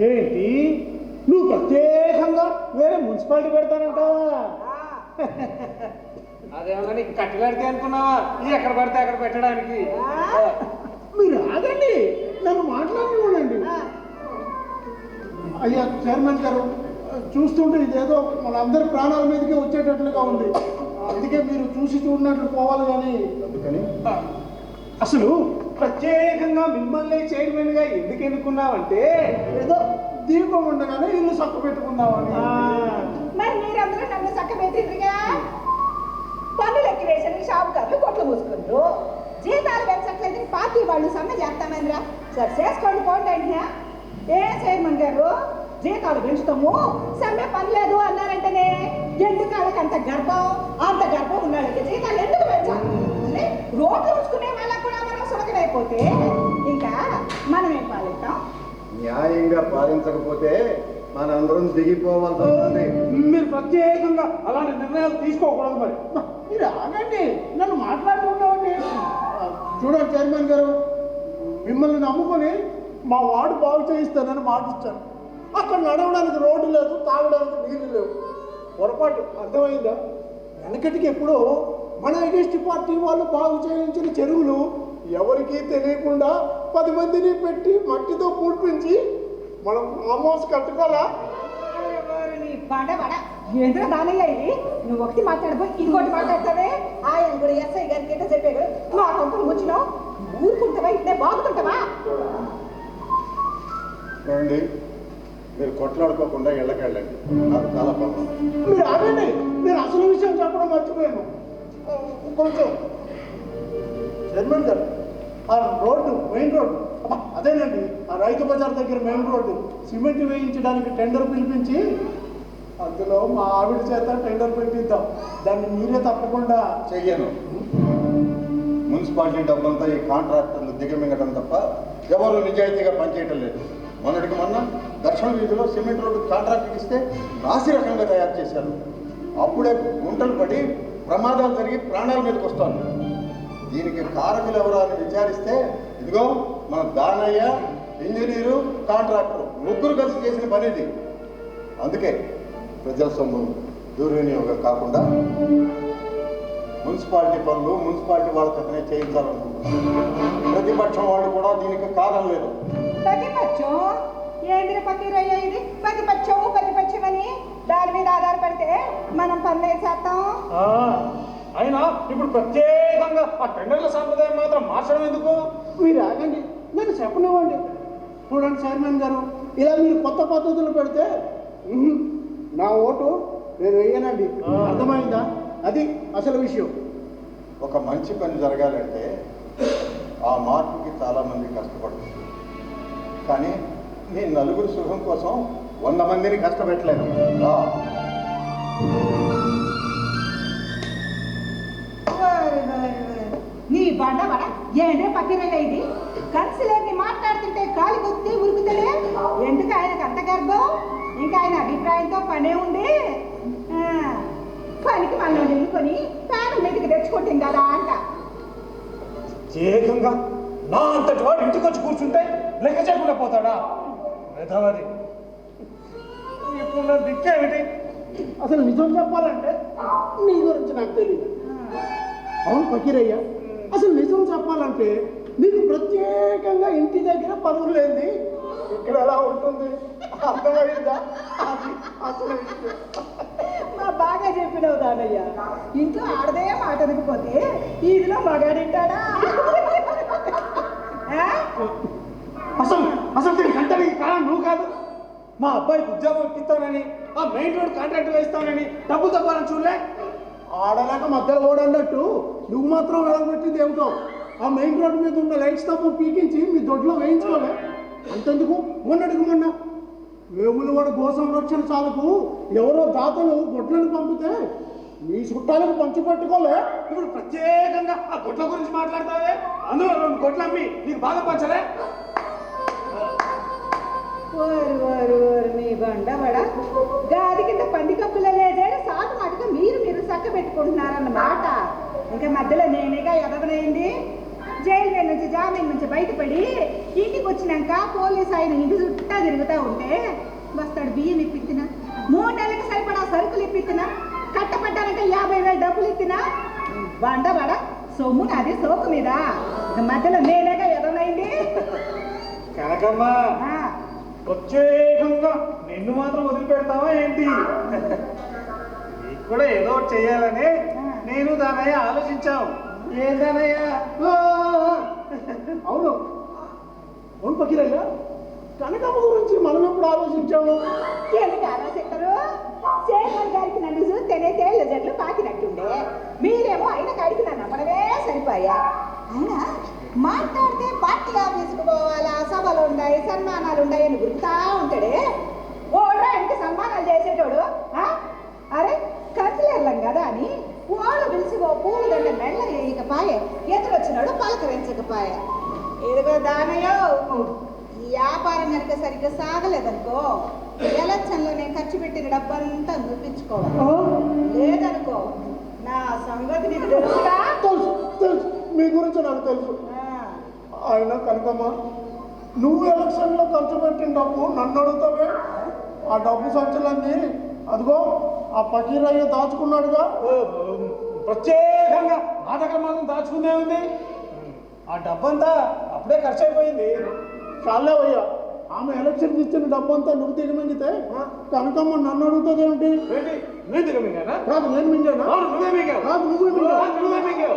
ఏంటి నువ్వు ప్రత్యేకంగా వేరే మున్సిపాలిటీ పెడతానంటావా? అదేమన్నా నీకు కట్టి పెడితే అనుకున్నావా ఎక్కడ పడితే అక్కడ పెట్టడానికి? మీరు ఆగండి, నన్ను మాట్లాడివ్వండి. అయ్యా చైర్మన్ గారు, చూస్తుంటే ఇదేదో మనందరి ప్రాణాల మీదకి వచ్చేటట్లుగా ఉంది. అందుకే మీరు చూసి చూడనట్లు పోవాలి. కానీ అందుకని అసలు ప్రత్యేకంగా మిమ్మల్ని చైర్మన్గా ఎందుకు ఎన్నుకున్నావంటే ఏదో దీపం ఉండగానే ఇల్లు చక్క పెట్టుకుందామని. మరి మీరందరూ నన్ను చక్కబెట్టిండ్రుగా. పన్నులు ఎక్కి వేసిన షాపుకారులు కొట్లు మూసుకుంటారు, జీతాలు పెంచట్లేదు పార్టీ వాళ్ళు సమ్మె చేస్తామేంద్రా. సరే చేసుకోండి పోండి అంటున్నా. ఏ చైర్మన్ గారు, జీతాలు పెంచుతాము సమ్మె పని లేదు అన్నారంటేనే ఎందుకు వాళ్ళకి అంత గర్భం? అంత గర్భం ఉన్నాళ్ళకి జీతాలు ఎందుకు పెంచాలి? రోడ్లు ఉంచుకునే వాళ్ళకు కూడా మనం సులకనైపోతే ఇంకా మనం ఏం పాలిస్తాం? న్యాయంగా పాలించకపోతే మనందరం దిగిపోవాల్సి వస్తుంది. మీరు ప్రత్యేకంగా అలాంటి నిర్ణయాలు తీసుకోకూడదు. మరి మీరు ఆగండి, నన్ను మాట్లాడుకుంటామండి. చూడండి చైర్మన్ గారు, మిమ్మల్ని నమ్ముకొని మా వార్డు బాగు చేయిస్తానని మాట ఇచ్చాను. అక్కడ నడవడానికి రోడ్డు లేదు, తాగడానికి నీళ్ళు లేవు. పొరపాటు అర్థమైందా? వెనకటికి ఎప్పుడో మన ఎగెస్ట్ పార్టీ వాళ్ళు బాగు చేయించిన చెరువులు ఎవరికీ తెలియకుండా 10 మందిని పెట్టి మట్టితో పూడ్పించి మనం ఫామ్ హౌస్ కట్టుకోవాలా? ఏంద్ర దానిగా ఇది? నువ్వు ఒకటి మాట్లాడబోయి ఇంకోటి మాట్లాడతావే. ఆయన కూడా ఎస్ఐ గారికి ఎట్లా చెప్పాడు, మా కొంపలు వచ్చినావు ఊరుకుంటావా? ఇట్లే బాగుతుంటావా? చూడండి, మీరు కొట్లాడుకోకుండా ఇళ్ళకెళ్ళండి. నాకు చాలా పనులు. మీరు ఆగండి, నేను అసలు విషయం చెప్పడం మర్చిపోయాను. కొంచెం చైర్మన్ గారు, ఆ రోడ్డు మెయిన్ రోడ్డు అదేనండి, ఆ రైతు బజార్ దగ్గర మెయిన్ రోడ్డు సిమెంట్ వేయించడానికి టెండర్ పిలిపించి అందులో మా ఆవిడ చేత టెండర్ పెట్టిద్దాం. దాన్ని మీరే తప్పకుండా చెయ్యను. మున్సిపాలిటీ డబ్బంతా ఈ కాంట్రాక్టర్లు దిగమింగడం తప్ప ఎవరు నిజాయితీగా పనిచేయటం లేదు. మొన్నటికి మొన్న దక్షిణ వీధిలో సిమెంట్ రోడ్డు కాంట్రాక్ట్కి ఇస్తే నాసి రకంగా తయారు చేశారు. అప్పుడే గుంటలు పడి ప్రమాదాలు జరిగి ప్రాణాల మీదకి వస్తాను. దీనికి కారకులు ఎవరు అని విచారిస్తే ఇదిగో మన దానయ్య, ఇంజనీరు, కాంట్రాక్టర్ ముగ్గురు కలిసి చేసిన పని ఇది. అందుకే ప్రజల సొమ్ము దుర్వినియోగం కాకుండా మున్సిపాలిటీ పనులు మున్సిపాలిటీ వాళ్ళ చేతనే చేయించాలనుకుంటున్నాను. ప్రతిపక్షం వాళ్ళు కూడా దీనికి కారణం లేదు. ప్రతిపక్షం ఏంద్ర పకీరయ్యా ఇది? ప్రతిపక్షం అని దాని మీద ఆధారపడితే మనం పనులు వేసేస్తాం. అయినా ఇప్పుడు ప్రత్యేకంగా ఆ టెండర్ల సాంప్రదాయం మాత్రం మార్చడం ఎందుకు? మీరు ఆగండి, నన్ను చెప్పనివ్వండి. చూడండి చైర్మన్ గారు, ఇలా మీరు కొత్త పద్ధతులు పెడితే నా ఓటు నేను వేయనండి. అర్థమైందా? అది అసలు విషయం. ఒక మంచి పని జరగాలంటే ఆ మార్పుకి చాలామంది కష్టపడుతుంది. కానీ నీ నలుగురు సుఖం కోసం 100 మందిని కష్టపెట్టలేను. నీ బండబడ ఏంటే పకీరయ్యా ఇది? కన్సిలర్ని మాట్లాడుతుంటే కాలి కొద్ది ఉరుకుతలే ఎందుకు? ఆయనకు అంత గర్భం? ఇంకా ఆయన అభిప్రాయంతో పనే ఉంది. పనికి మనం ఎన్నుకొని ప్రాణం మీదకి తెచ్చుకుంటుంది కదా అంట. ఏకంగా నా అంతటి వాడు ఇంటికి వచ్చి కూర్చుంటే లెక్క చేయకుండా పోతాడా? మెధవది. ఇప్పుడు నా దిక్కేమిటి? అసలు నిజం చెప్పాలంటే నీ గురించి నాకు తెలియదు. అవును పకీరయ్య, అసలు నిజం చెప్పాలంటే నీకు ప్రత్యేకంగా ఇంటి దగ్గర పనులు లేని ఇక్కడ ఎలా ఉంటుంది? అర్థమైందా? అది అసలు విషయం. మా బాగా చెప్పినావు దానయ్య. ఇంట్లో ఆడదే మాట అనకపోతే ఈదిలో మగాడింటాడా? అసలు దీనికి అంతటికి కారణం నువ్వు కాదు. మా అబ్బాయికి ఉద్యోగం ఇస్తానని, ఆ మెయిన్ రోడ్ కాంట్రాక్ట్ వేస్తానని డబ్బు తప్పాలని చూడలే. ఆడలేక మధ్యలో ఓడన్నట్టు నువ్వు మాత్రం వెలగబెట్టింది ఏమిటో. ఆ మెయిన్ రోడ్డు మీద ఉన్న లైట్ స్తంభం పీకించి మీ దొడ్లో వేయించుకోలే. అంతెందుకు, మొన్న వేములవాడ గో సంరక్షణ చాలకు ఎవరో దాతలు గొడ్లను పంపితే నీ చుట్టాలకు పంచి పెట్టుకోలే ఇప్పుడు ప్రత్యేకంగా ఆ గొడ్ల గురించి మాట్లాడతావే? అందులో 2 గొడ్లు అమ్మి నీకు బాగా పంచలే? ఓరు మీ బండబడ గాది కింద పంది కప్పులో లేదే సాగు మాటగా మీరు చక్క పెట్టుకుంటున్నారన్నమాట. ఇంకా మధ్యలో నేనేగా ఎదవనైంది. జైలు మీద నుంచి జామీన్ నుంచి బయటపడి ఇంటికి వచ్చినాక పోలీసు ఆయన ఇంటి చుట్టా తిరుగుతూ ఉంటే వస్తాడు బియ్యం ఇప్పిస్తున్నా, 3 నెలలకు సరిపడా సరుకులు ఇప్పిస్తున్నా, కట్టపడ్డానంటే 50,000 డబ్బులు ఇస్తున్నా. బండబడ సొమ్ము నాది సోకు మీద. ఇంకా మధ్యలో నేనేగా ఎదవనైంది. కనకమ్మ ప్రత్యేకంగా నిన్ను మాత్రం వదిలిపెడతావా ఏంటి? నీకు కూడా ఏదో ఒకటి చెయ్యాలని నేను దానయ్య ఆలోచించాం. ఏందనయ్య? అవును అవును పకీరయ్య, కనకమ్మ గురించి మనం ఎప్పుడు ఆలోచించాము? ఎందుకు ఆలోచిస్తారు? చైర్మన్ గారికి నన్ను చూస్తేనే తేళ్ళ జట్లు పాకినట్టుండే. మీరేమో ఆయన కాడికి నన్ను నమ్మడమే సరిపోయా. ఆయన మాట్లాడితే పార్టీ ఆఫీసుకు పోవాలా, సభలు ఉన్నాయి, సన్మానాలు ఉన్నాయి అని గుర్తుతా ఉంటాడే. ఓడరా ఆయనకి సన్మానాలు చేసేటోడు. అరే కన్సిలర్లం కదా అని ఓళ్ళు పిలిచి ఓ పూల దండ మెళ్ళ వేయకపాయే, ఎదురొచ్చినాడు పలకరించకపాయే. ఇదిగో దానయ్యో, ఈ వ్యాపారం కనుక సరిగ్గా సాగలేదనుకో, ఎలక్షన్లో నేను ఖర్చు పెట్టిన డబ్బంతా చూపించుకోవాలి. లేదనుకో నా సంగతి నీకు తెలుసుగా. తెలుసు తెలుసు, మీ గురించి నాకు తెలుసు. ఆయన కనకమ్మ, నువ్వు ఎలక్షన్లో ఖర్చు పెట్టిన డబ్బు నన్ను అడుగుతావే? ఆ డబ్బు సంచులన్నీ అదిగో ఆ పకీరయ్య దాచుకున్నాడుగా. ప్రత్యేకంగా నా దగ్గర మాత్రం దాచుకుందే ఉంది. ఆ డబ్బంతా అప్పుడే ఖర్చు అయిపోయింది. చాలే అయ్యా, ఆమె ఎలక్షన్కి ఇచ్చిన డబ్బంతా నువ్వు దిగమింగితే కనకమ్మ నన్ను అడుగుతుంది ఏమిటి? నేను దిగమింగానా? కాదు, నేను మింగానా? నువ్వే మింగావు. కాదు, నువ్వే మింగావు.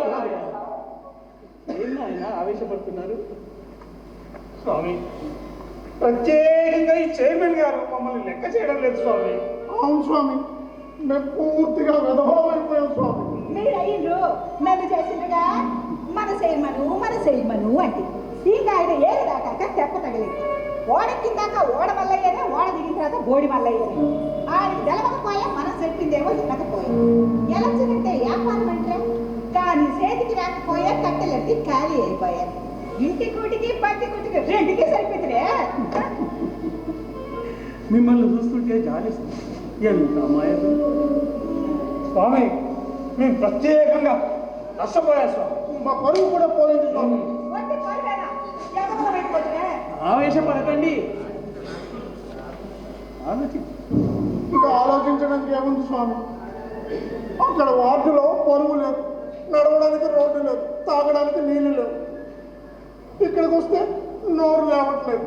ఏంటి ఆయన ఆవేశపడుతున్నారు? స్వామి, ప్రత్యేకంగా ఈ చైర్మన్ గారు మమ్మల్ని లెక్క చేయడం లేదు స్వామి. అవును స్వామి, మేము పూర్తిగా విధవమైపోయాం స్వామి. మీరు అయ్యిండ్రు నన్ను చేసిండ్రుగా. మన చేయమను అంటే ఇంకా ఆయన ఏడు దాకాక తెప్ప తగిలింది. ఓడెక్కిందాక ఓడ మల్లయ్యనే, ఓడ దిగిన తర్వాత బోడి మల్లయ్యనే. ఆయనకి తెలవకపోయా, మనం చెప్పిందేమో తినకపోయా. ఎలక్షన్ అంటే వ్యాపారం అంటే కానీ చేతికి రాకపోయా, కట్టెలెత్తి ఖాళీ అయిపోయారు. ఇంటి కూటికి పత్తి కూటికి 2కి సరిపోతుందే. మిమ్మల్ని చూస్తుంటే జాలిస్తుంది. ఎంత అమాయకు స్వామి, మేము ప్రత్యేకంగా నష్టపోయా స్వామి. మా పరువు కూడా పోయింది స్వామి. వట్టి పరువేనా? ఎవరో పెట్టిపోతుందే. ఆవేశపడకండి, ఇంకా ఆలోచించడానికి ఏముంది స్వామి? అక్కడ వార్డులో పరువు లేదు, నడవడానికి రోడ్డు లేదు, తాగడానికి నీళ్లు లేవు. ఇక్కడికి వస్తే నోరు లేవట్లేదు.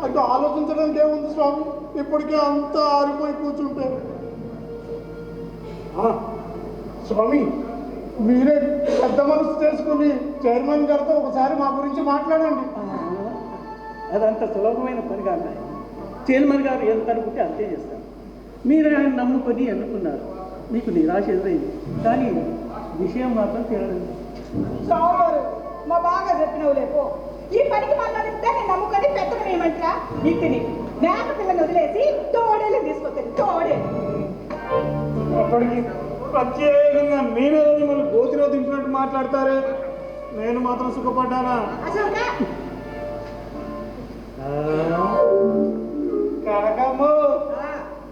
అది ఆలోచించడానికి ఏముంది స్వామి? ఇప్పటికే అంతా ఆరిపోయి కూర్చుంటే. స్వామి, మీరే పెద్ద మనసు చేసుకుని చైర్మన్ గారితో ఒకసారి మా గురించి మాట్లాడండి. అదంత సులభమైన పని కాదు. చైర్మన్ గారు ఎంత అనుకుంటే అంతే చేస్తారు. మీరు ఆయన నమ్ముకొని ఎన్నుకున్నారు, మీకు నిరాశ ఎదురైంది, కానీ విషయం మాత్రం తేలలేదు. సావుగారు, మా బాగా చెప్పినవు లేపో. ఈ పనికి మళ్ళీ నేను నమ్ముకొని పెద్దగా ఏమంటా ఇంటిని మేక పిల్లని వదిలేసి తోడేలు తీసుకొచ్చాను. తోడేలు అప్పటికి ప్రత్యేకంగా మీరే మిమ్మల్ని గోతిలో దింపినట్టు మాట్లాడతారే, నేను మాత్రం సుఖపడ్డానా? అసలు కనకమ్మ,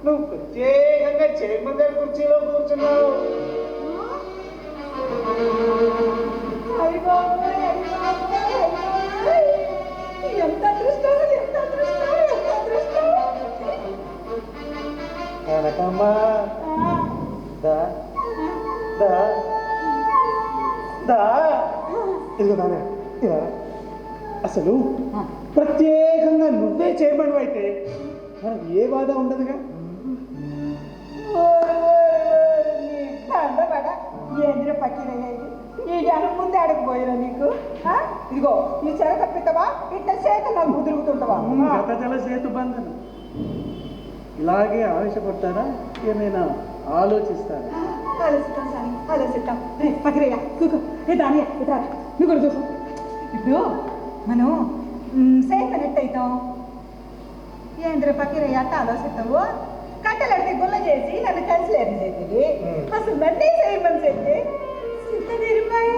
నువ్వు ప్రత్యేకంగా చైర్మన్ గారి కుర్చీలో కూర్చున్నావు. ఎంత అదృష్టం, ఎంత అదృష్టం, ఎంత అదృష్టం. కనకమ్మ, దా దా దా ఇదిగో దానే ఇలా. అసలు ప్రత్యేకంగా నువ్వే చైర్మన్ అయితే మనకు ఏ బాధ ఉండదుగా. ఏంద్ర పక్కిరయ్యేది ఈ జనం ముందే అడగపోయినా నీకు? ఇదిగో ఈ చెరక పిత్తవా, ఇట్ట చేతులు నాకు తిరుగుతుంటావా? గతజల సేతు బంధన. ఇలాగే ఆవేశపడతారా, ఏమైనా ఆలోచిస్తారా? ఆలోచిస్తాం సార్, ఆలోచిస్తాం. రే పక్కిరయ్య కూకో, ఏ దానియా ఇట్రా, నువ్వు కూడా చూసుకో. ఇప్పుడు మనం సేఫ్ అయినట్టు అవుతాం. ఏంద్ర పక్కిరయ్య అట్ట ఆలోచిస్తావు? కట్టెలట్టి గుల్ల చేసి నన్ను కన్సిలేరు చేసింది. అసలు నన్నే చేయమని చెప్పి సిద్ధనిరిపాయి.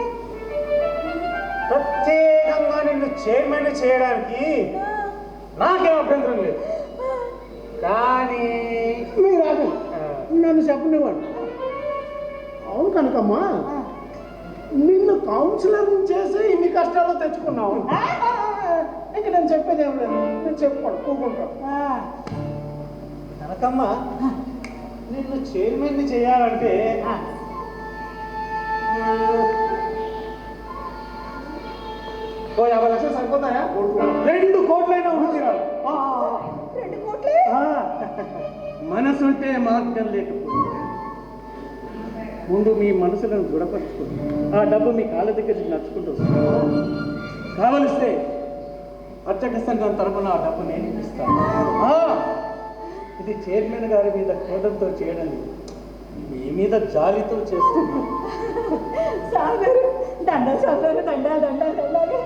ప్రత్యేకంగా నిన్ను చైర్మన్ చేయడానికి నాకేం అభ్యంతరం లేదు. కానీ మీరు రాదు నన్ను చెప్పనివ్వండి. అవును కనుకమ్మా, నిన్ను కౌన్సిలర్ చేసి ఇన్ని కష్టాలు తెచ్చుకున్నావు. ఇక నేను చెప్పేది ఏం లేదు, నేను చెప్పుకోండి కూకుంటాను. కనకమ్మ, నిన్ను చైర్మన్ చేయాలంటే ఓ 50 లక్షలు సరిపోతాయా? 2 కోట్లైనా ఉంటుంది. 2 కోట్లే? మనసుంటే మార్గం లేకపోతే ముందు మీ మనసులను దృఢపరచుకోండి. ఆ డబ్బు మీ కాళ్ళ దగ్గర నడుచుకుంటూ వస్తుంది. కావలిస్తే అర్చక సంఘం తరపున ఆ డబ్బు నేను ఇస్తాను. ఇది చైర్మన్ గారి మీద క్రోధంతో చేయడం లేదు, మీ మీద జాలితో చేస్తున్నాను. సాగరు దండాలు సాగరు దండాలు దండాలు దండాలు.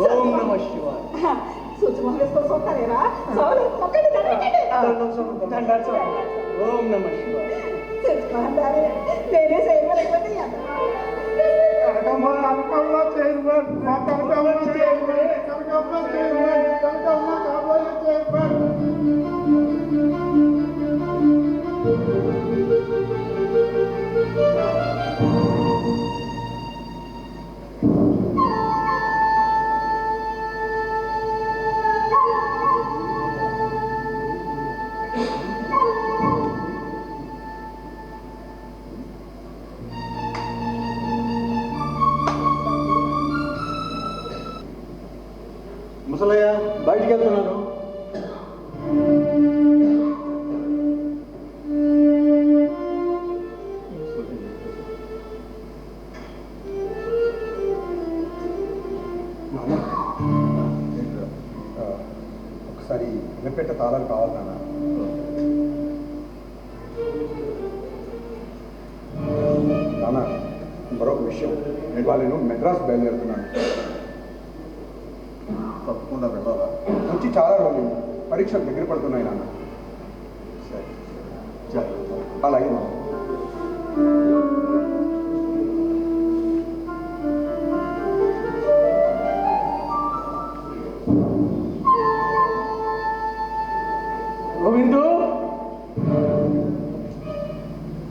ఓం నమ శివాయ. సూచన వేసుకొని వస్తారేరా? సాగరు మొక్కటి దండాలు. ఓం నమ శివాయ. తెలుసుకుంటారే నేనే చేయలేకపోతే Kanakamma, Kanakamma chairman, Kanakamma chairman, Kanakamma chairman, Kanakamma కాబోయే చైర్మన్. ముసలయ్య బయటికి వెళ్తున్నాను. ఒకసారి ఇనపెట్ట తాళాలు కావాలి నాన్న. నాన్న, మరొక విషయం, నేను మెడ్రాస్ బయలుదేరుతున్నాను. తప్పకుండా వెళ్ళాలా? వచ్చి చాలా రోజులు, పరీక్షలు దగ్గర పడుతున్నాయి నాన్న. సరే, జాగ్రత్త. అలాగే నాన్న. గోవిందు,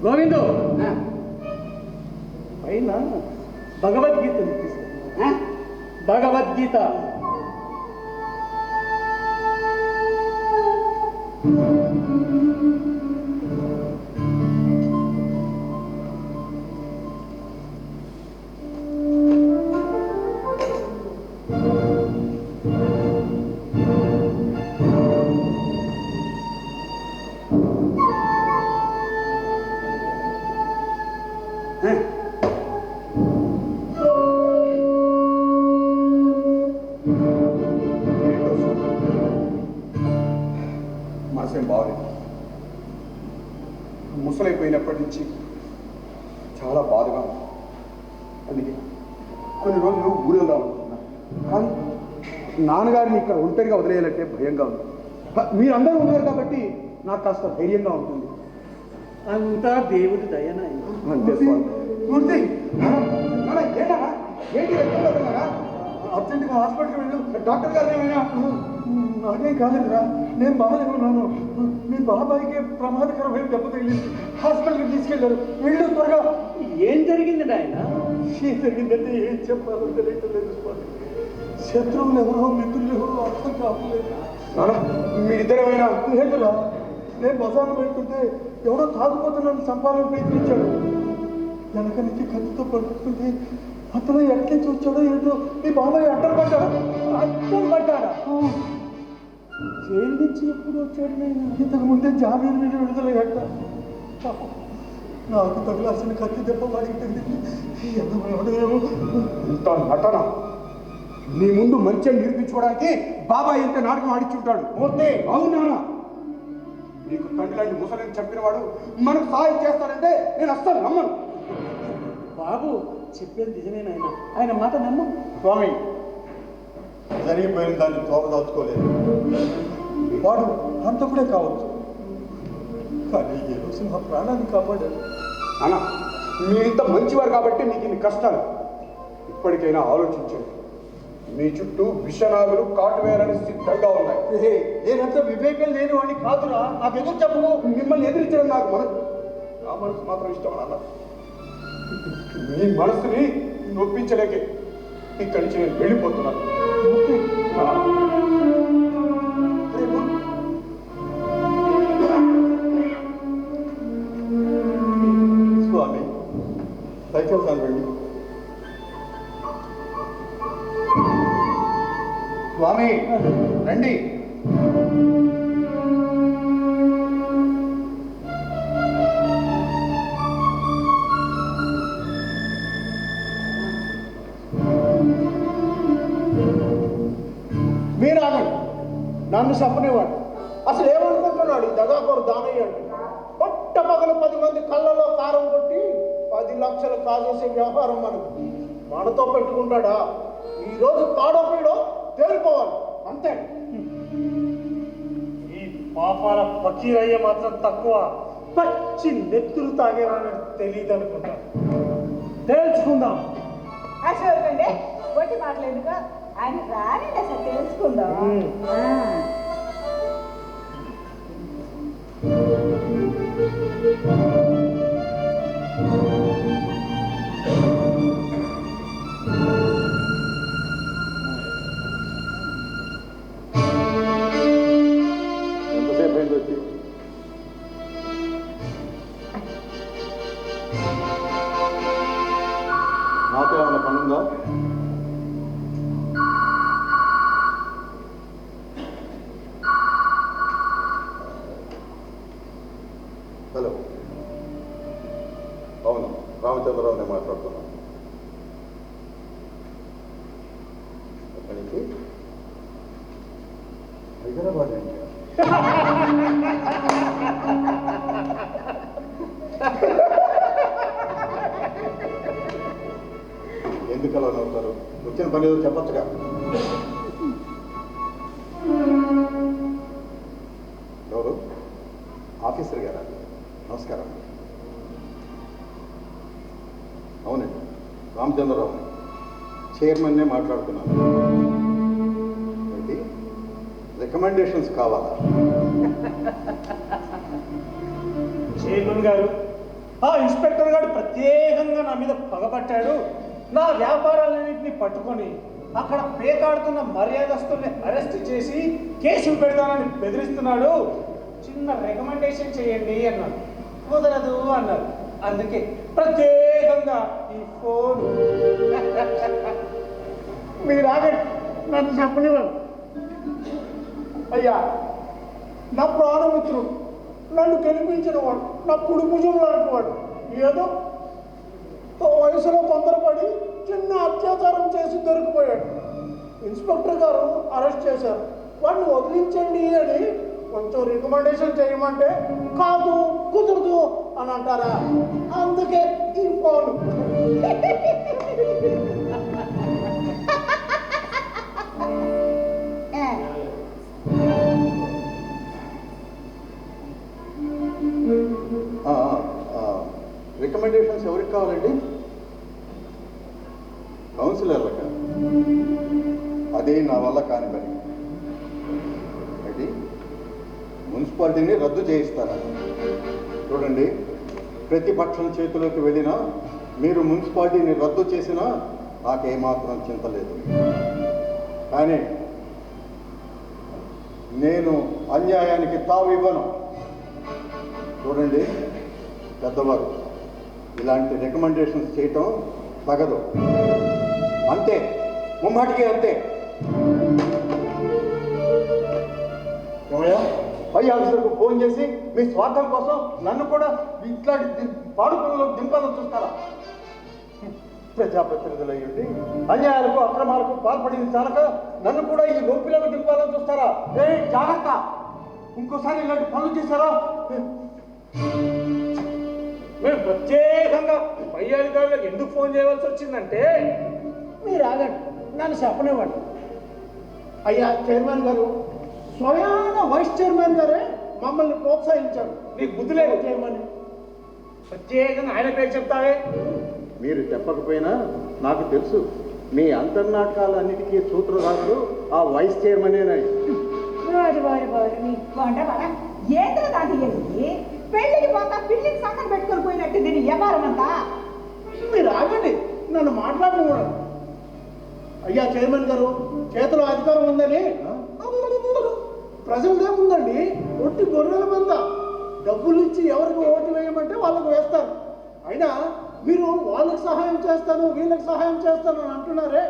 గోవిందు, పైన భగవద్గీత తీసుకు. భగవద్గీత మనసేం బాగలేదు. ముసలైపోయినప్పటి నుంచి చాలా బాధగా ఉంది. అందుకే కొన్ని రోజులు ఊరెళ్దాం అనుకుంటున్నాను. కానీ నాన్నగారిని ఇక్కడ ఒంటరిగా వదిలేయాలంటే భయంగా ఉంది. మీరందరూ ఉన్నారు కాబట్టి నాకు కాస్త ధైర్యంగా ఉంటుంది. అంతా దేవుడి దయనాయి. అంతే స్వామి. మూర్తి, ఏంటి ఎక్కడ అర్జెంటుగా హాస్పిటల్కి వెళ్ళు. డాక్టర్ గారు ఏమైనా? నాకేం కాలేదురా, నేను బాగానే ఉన్నాను. మీ బాబాయికి ప్రమాదకరమైన దెబ్బ తగిలింది, హాస్పిటల్కి తీసుకెళ్లారు. వెళ్ళు త్వరగా. ఏం జరిగింది నాయన? ఏం జరిగిందంటే ఏం చెప్పాలో తెలియట్లేదు స్వామి. శత్రువులు ఎవరో మిత్రులు ఎవరో అర్థం కావట్లేదు. మీరిద్దరేమైనా? లేదురా, నేను బజార్లో పెడుతుంటే ఎవడో తాగుపోతున్నాను చంపాలని ప్రయత్నించాడు. వెనక నుంచి కత్తితో పడుతుంటే అతను ఎట్ల నుంచి వచ్చాడో ఏంటో మీ బాబాయ్ అడ్డం పడ్డాడు. అడ్డం పడ్డాడా? జైలు నుంచి ఎప్పుడు వచ్చాడు? నేను ఇంతకు ముందే జామీన్ మీద విడుదలయ్యాట. నాకు తగిలాల్సిన కత్తి దెబ్బ వాడికి తగిలింది. నటన నీ ముందు మంచిగా నిరూపించుకోవడానికి బాబాయ్ ఇంత నాటకం ఆడిచుంటాడు. అవునా? నీకు తండ్రి లాంటి ముసలిని చంపినవాడు మనకు సహాయం చేస్తాడంటే నేను అస్సలు నమ్మను. బాబు చెప్పేది నిజమే నాయన, ఆయన మాట నమ్ము. స్వామి, జరిగిపోయిన దాన్ని తోకదాచుకోలేదు. వాడు హంతకుడే కావచ్చు, కానీ ఏ రోజు నా ప్రాణాన్ని కాపాడారు. అన్న మీరు ఇంత మంచివారు కాబట్టి మీకు ఇన్ని కష్టాలు. ఇప్పటికైనా ఆలోచించండి. మీ చుట్టూ విషనాగులు కాటువేయాలని సిద్ధంగా ఉన్నాయి. నేనంత వివేకం లేని వాడిని కాదురా, నాకు ఎదురు చెప్పు. మిమ్మల్ని ఎదిరించడం నాకు మనసు, నా మనసు మాత్రం ఇష్టం అన్న. మీ మనసుని నొప్పించలేకే ఇక్కడి నుంచి నేను వెళ్ళిపోతున్నాను. స్వామి దయచేసి వెళ్ళి. స్వామి రండి. మీరు ఆగండి, నన్ను చెప్పనివాడు. అసలు ఏమనుకుంటున్నాడు ఈ దగాకోరు దానయ్య అంటే? పొట్ట పగలు 10 మంది కళ్ళలో కారం కొట్టి 10 లక్షలు కాజేసే వ్యవహారం మనతో పెట్టుకుంటాడా? ఈరోజు తాడో పీడో తేలిపోవాలి అంతే. ఈ పాపాల ఫకీరయ్య మాత్రం తక్కువ, పచ్చి నెత్తులు తాగేవాడిని తెలియదు అనుకుంటా. తేల్చుకుందాం. అసలు ఒకటి మాట్లాడుగా ఆయన రాని అసలు తెలుసుకుందాం. ఎంతసేపు అయింది వచ్చి? నాతో ఏమైనా పనుందా? హలో, అవును, రామచంద్రరావు నేను మాట్లాడుతున్నాను. ఎక్కడి నుంచి? హైదరాబాద్ నుంచి. ఎందుకు అలా నవ్వుతారు? వచ్చిన పని ఏదో చెప్పచ్చుగా. ఎవరు? ఆఫీసర్ గారా? నమస్కారం. అవునండి, రామచంద్రరావు చైర్మన్నే మాట్లాడుతున్నాను. ఏంటి రికమెండేషన్స్ కావాలా? చైర్మన్ గారు, ఆ ఇన్స్పెక్టర్ గారు ప్రత్యేకంగా నా మీద పగబట్టాడు. నా వ్యాపారాలన్నింటినీ పట్టుకొని అక్కడ పేకాడుతున్న మర్యాదస్తుల్ని అరెస్ట్ చేసి కేసులు పెడతానని బెదిరిస్తున్నాడు. చిన్న రికమెండేషన్ చేయండి అన్నాడు. కుదరదు అన్నారు. అందుకే ప్రత్యేకంగా ఈ ఫోన్. మీరు ఆగండి, నన్ను చెప్పనివ్వండి. అయ్యా, నా ప్రాణమిత్రుడు, నన్ను గెలిపించిన వాడు, నా కుడి భుజం లాంటి వాడు ఏదో వయసులో తొందరపడి చిన్న అత్యాచారం చేసి దొరికిపోయాడు. ఇన్స్పెక్టర్ గారు అరెస్ట్ చేశారు. వాడిని వదిలించండి అని కొంచెం రికమెండేషన్ చేయమంటే కాదు, కుదరదు అని అంటారా? అందుకే ఈ ఫోన్. రికమెండేషన్స్ ఎవరికి కావాలండి? కౌన్సిలర్లక? అదే నా వల్ల కాని పని. అది మున్సిపాలిటీని రద్దు చేయిస్తారా? చూడండి, ప్రతిపక్షం చేతిలోకి వెళ్ళినా మీరు మున్సిపాలిటీని రద్దు చేసినా నాకేమాత్రం చింత లేదు. కానీ నేను అన్యాయానికి తావు ఇవ్వను. చూడండి పెద్దవారు, ఇలాంటి రికమెండేషన్స్ చేయటం తగదు. అంతే, ముమ్మాటికి అంతే. పై ఆఫీసర్కు ఫోన్ చేసి మీ స్వార్థం కోసం నన్ను కూడా ఇట్లాంటి పాడుకులలో దింపాలని చూస్తారా? ప్రజాప్రతినిధులు అయ్యండి అన్యాయాలకు అక్రమాలకు పాల్పడింది చాలక నన్ను కూడా ఈ నొప్పిలోకి దింపాలని చూస్తారా? జాగ్రత్త, ఇంకోసారి ఇలాంటి పనులు చేశారా? మేము ప్రత్యేకంగా పై అధికారులకు ఎందుకు ఫోన్ చేయవలసి వచ్చిందంటే, మీరు ఆగండి, నన్ను చెప్పనివ్వండి. అయ్యా చైర్మన్ గారు, స్వయాన వైస్ చైర్మన్ గారే మమ్మల్ని ప్రోత్సహించాడు. నీకు బుద్ధి లేదు చేయమని. ప్రత్యేకంగా ఆయన పేరు చెప్తావే? మీరు చెప్పకపోయినా నాకు తెలుసు, మీ అంతర్నాటకాలన్నిటికీ సూత్రధారుడు ఆ వైస్ చైర్మనేనాయి. ఏంద్ర దాంట్లో పెళ్లికి పోతా పిల్లికి సంకం పెట్టుకొని పోయినట్టు దీని వ్యవహారం అంతా. మీరు ఆగండి, నన్ను మాట్లాడకూడదు. అయ్యా చైర్మన్ గారు, చేతిలో అధికారం ఉందని ప్రజలదేముందండి, ఒట్టి గొర్రెల మంద. డబ్బులు ఇచ్చి ఎవరికి ఓటు వేయమంటే వాళ్ళకు వేస్తారు. అయినా మీరు వాళ్ళకి సహాయం చేస్తాను, వీళ్ళకి సహాయం చేస్తాను అని అంటున్నారే,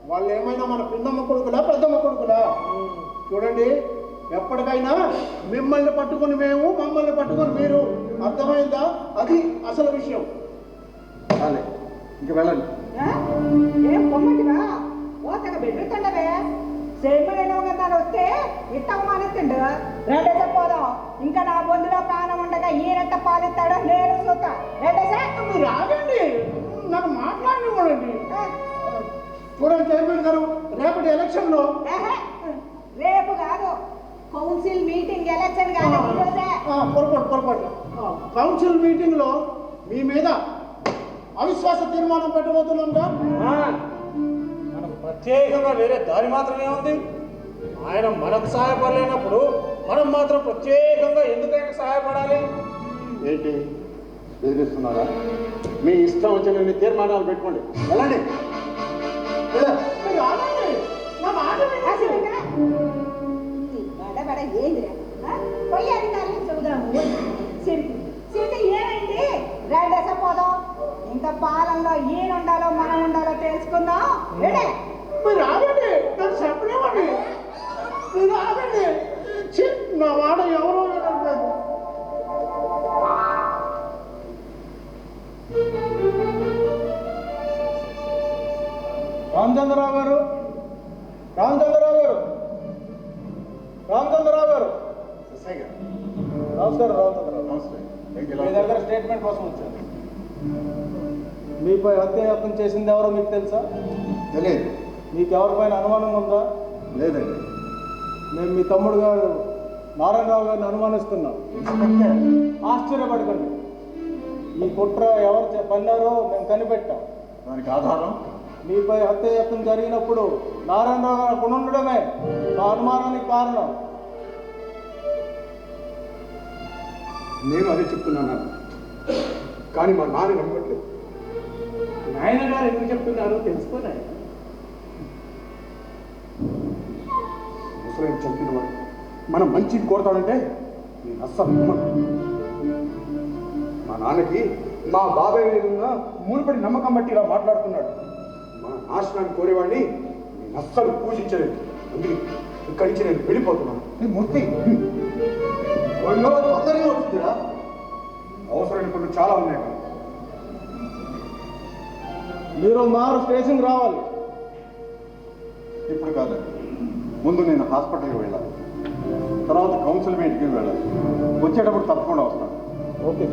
వాళ్ళు ఏమైనా మన పిన్నమ్మ కొడుకులా పెద్దమ్మ కొడుకులా? చూడండి, ఎప్పటికైనా మిమ్మల్ని పట్టుకొని మేము, మమ్మల్ని పట్టుకొని మీరు. అర్థమైందా? అది అసలు విషయం. చాలే, ఇంక వెళ్ళండి. ఏం పొమ్మటివా ఓతగా బెడ్రుతుండవే సేమలేనో కదా వస్తే ఇట్ట అవమానిస్తుండు. రెండేసే పోదాం. ఇంకా నా బొందులో ప్రాణం ఉండగా ఈయనెంత పాలిస్తాడో నేను చూస్తా. రెండేసే మీరు రాగండి, నన్ను మాట్లాడినివ్వండి. చూడండి చైర్మన్ గారు, రేపటి ఎలక్షన్లో రేపు కాదు, కౌన్సిల్ మీటింగ్ ఎలక్షన్ కాదు ఈరోజే. పొరపాటు కౌన్సిల్ మీటింగ్లో మీ మీద అవిశ్వాస తీర్మానం పెట్టబోతున్నాంగా. మనకు ప్రత్యేకంగా వేరే దారి మాత్రమే ఉంది. ఆయన మనకు సహాయపడలేనప్పుడు మనం మాత్రం ప్రత్యేకంగా ఎందుకైనా సహాయపడాలి? ఏంటి బెదిరిస్తున్నారా? మీ ఇష్టం వచ్చిన తీర్మానాలు పెట్టుకోండి, వెళ్ళండి. బడ ఏందిరా పోయి అధికారులకు చూద్దాము. సిరికి ఏమైంది? రెండేసే పోదాం. ఇంకా పాలనలో ఈయన ఉండాలో మనం ఉండాలో తెలుసుకుందాం. మీరు ఆగండి, నన్ను చెప్పలేమండి. మీరు ఆగండి, నా వాడ ఎవరో వినట్లేదు. రామచంద్రరావు గారు, రామచంద్రరావు గారు, రామచంద్రరావు గారు. నమస్కారం రామచంద్రరావు. నమస్తే. మీ దగ్గర స్టేట్మెంట్ కోసం వచ్చాను. మీపై హత్యాయత్నం చేసింది ఎవరో మీకు తెలుసా? తెలియదు. మీకు ఎవరిపైన అనుమానం ఉందా? లేదండి. మేము మీ తమ్ముడు గారు నారాయణరావు గారిని అనుమానిస్తున్నాం. ఆశ్చర్యపడకండి, ఈ కుట్ర ఎవరు పన్నారో మేము కనిపెట్టాం. దానికి ఆధారం? మీపై హత్యాయత్నం జరిగినప్పుడు నారాయణరావు గారు అక్కడ ఉండడమే మా అనుమానానికి కారణం. నేను అదే చెప్తున్నాను, కానీ మా నాన్న నమ్మట్లేదు. నాయన గారు ఎందుకు చెప్తున్నారో తెలుసుకోలేదు. ముసలాయన చంపిన వాడు మనం మంచిది కోరుతాడంటే నేను అస్సలు నమ్మను. మా నాన్నకి మా బాబాయ్ మీద ఉన్న మునుపటి నమ్మకం బట్టి ఇలా మాట్లాడుతున్నాడు. మా నాశనాన్ని కోరేవాడిని నేను అస్సలు పూజించలేదు. అందుకే ఇక్కడి నుంచి నేను వెళ్ళిపోతున్నాను. మూర్తి వస్తుందా? అవసరమైన పనులు చాలా ఉన్నాయి. మీరు మారు స్టేషన్కి రావాలి. ఇప్పుడు కాదండి, ముందు నేను హాస్పిటల్కి వెళ్ళాలి, తర్వాత కౌన్సిల్ మీటింగ్కి వెళ్ళాలి. వచ్చేటప్పుడు తప్పకుండా వస్తాను. ఓకే.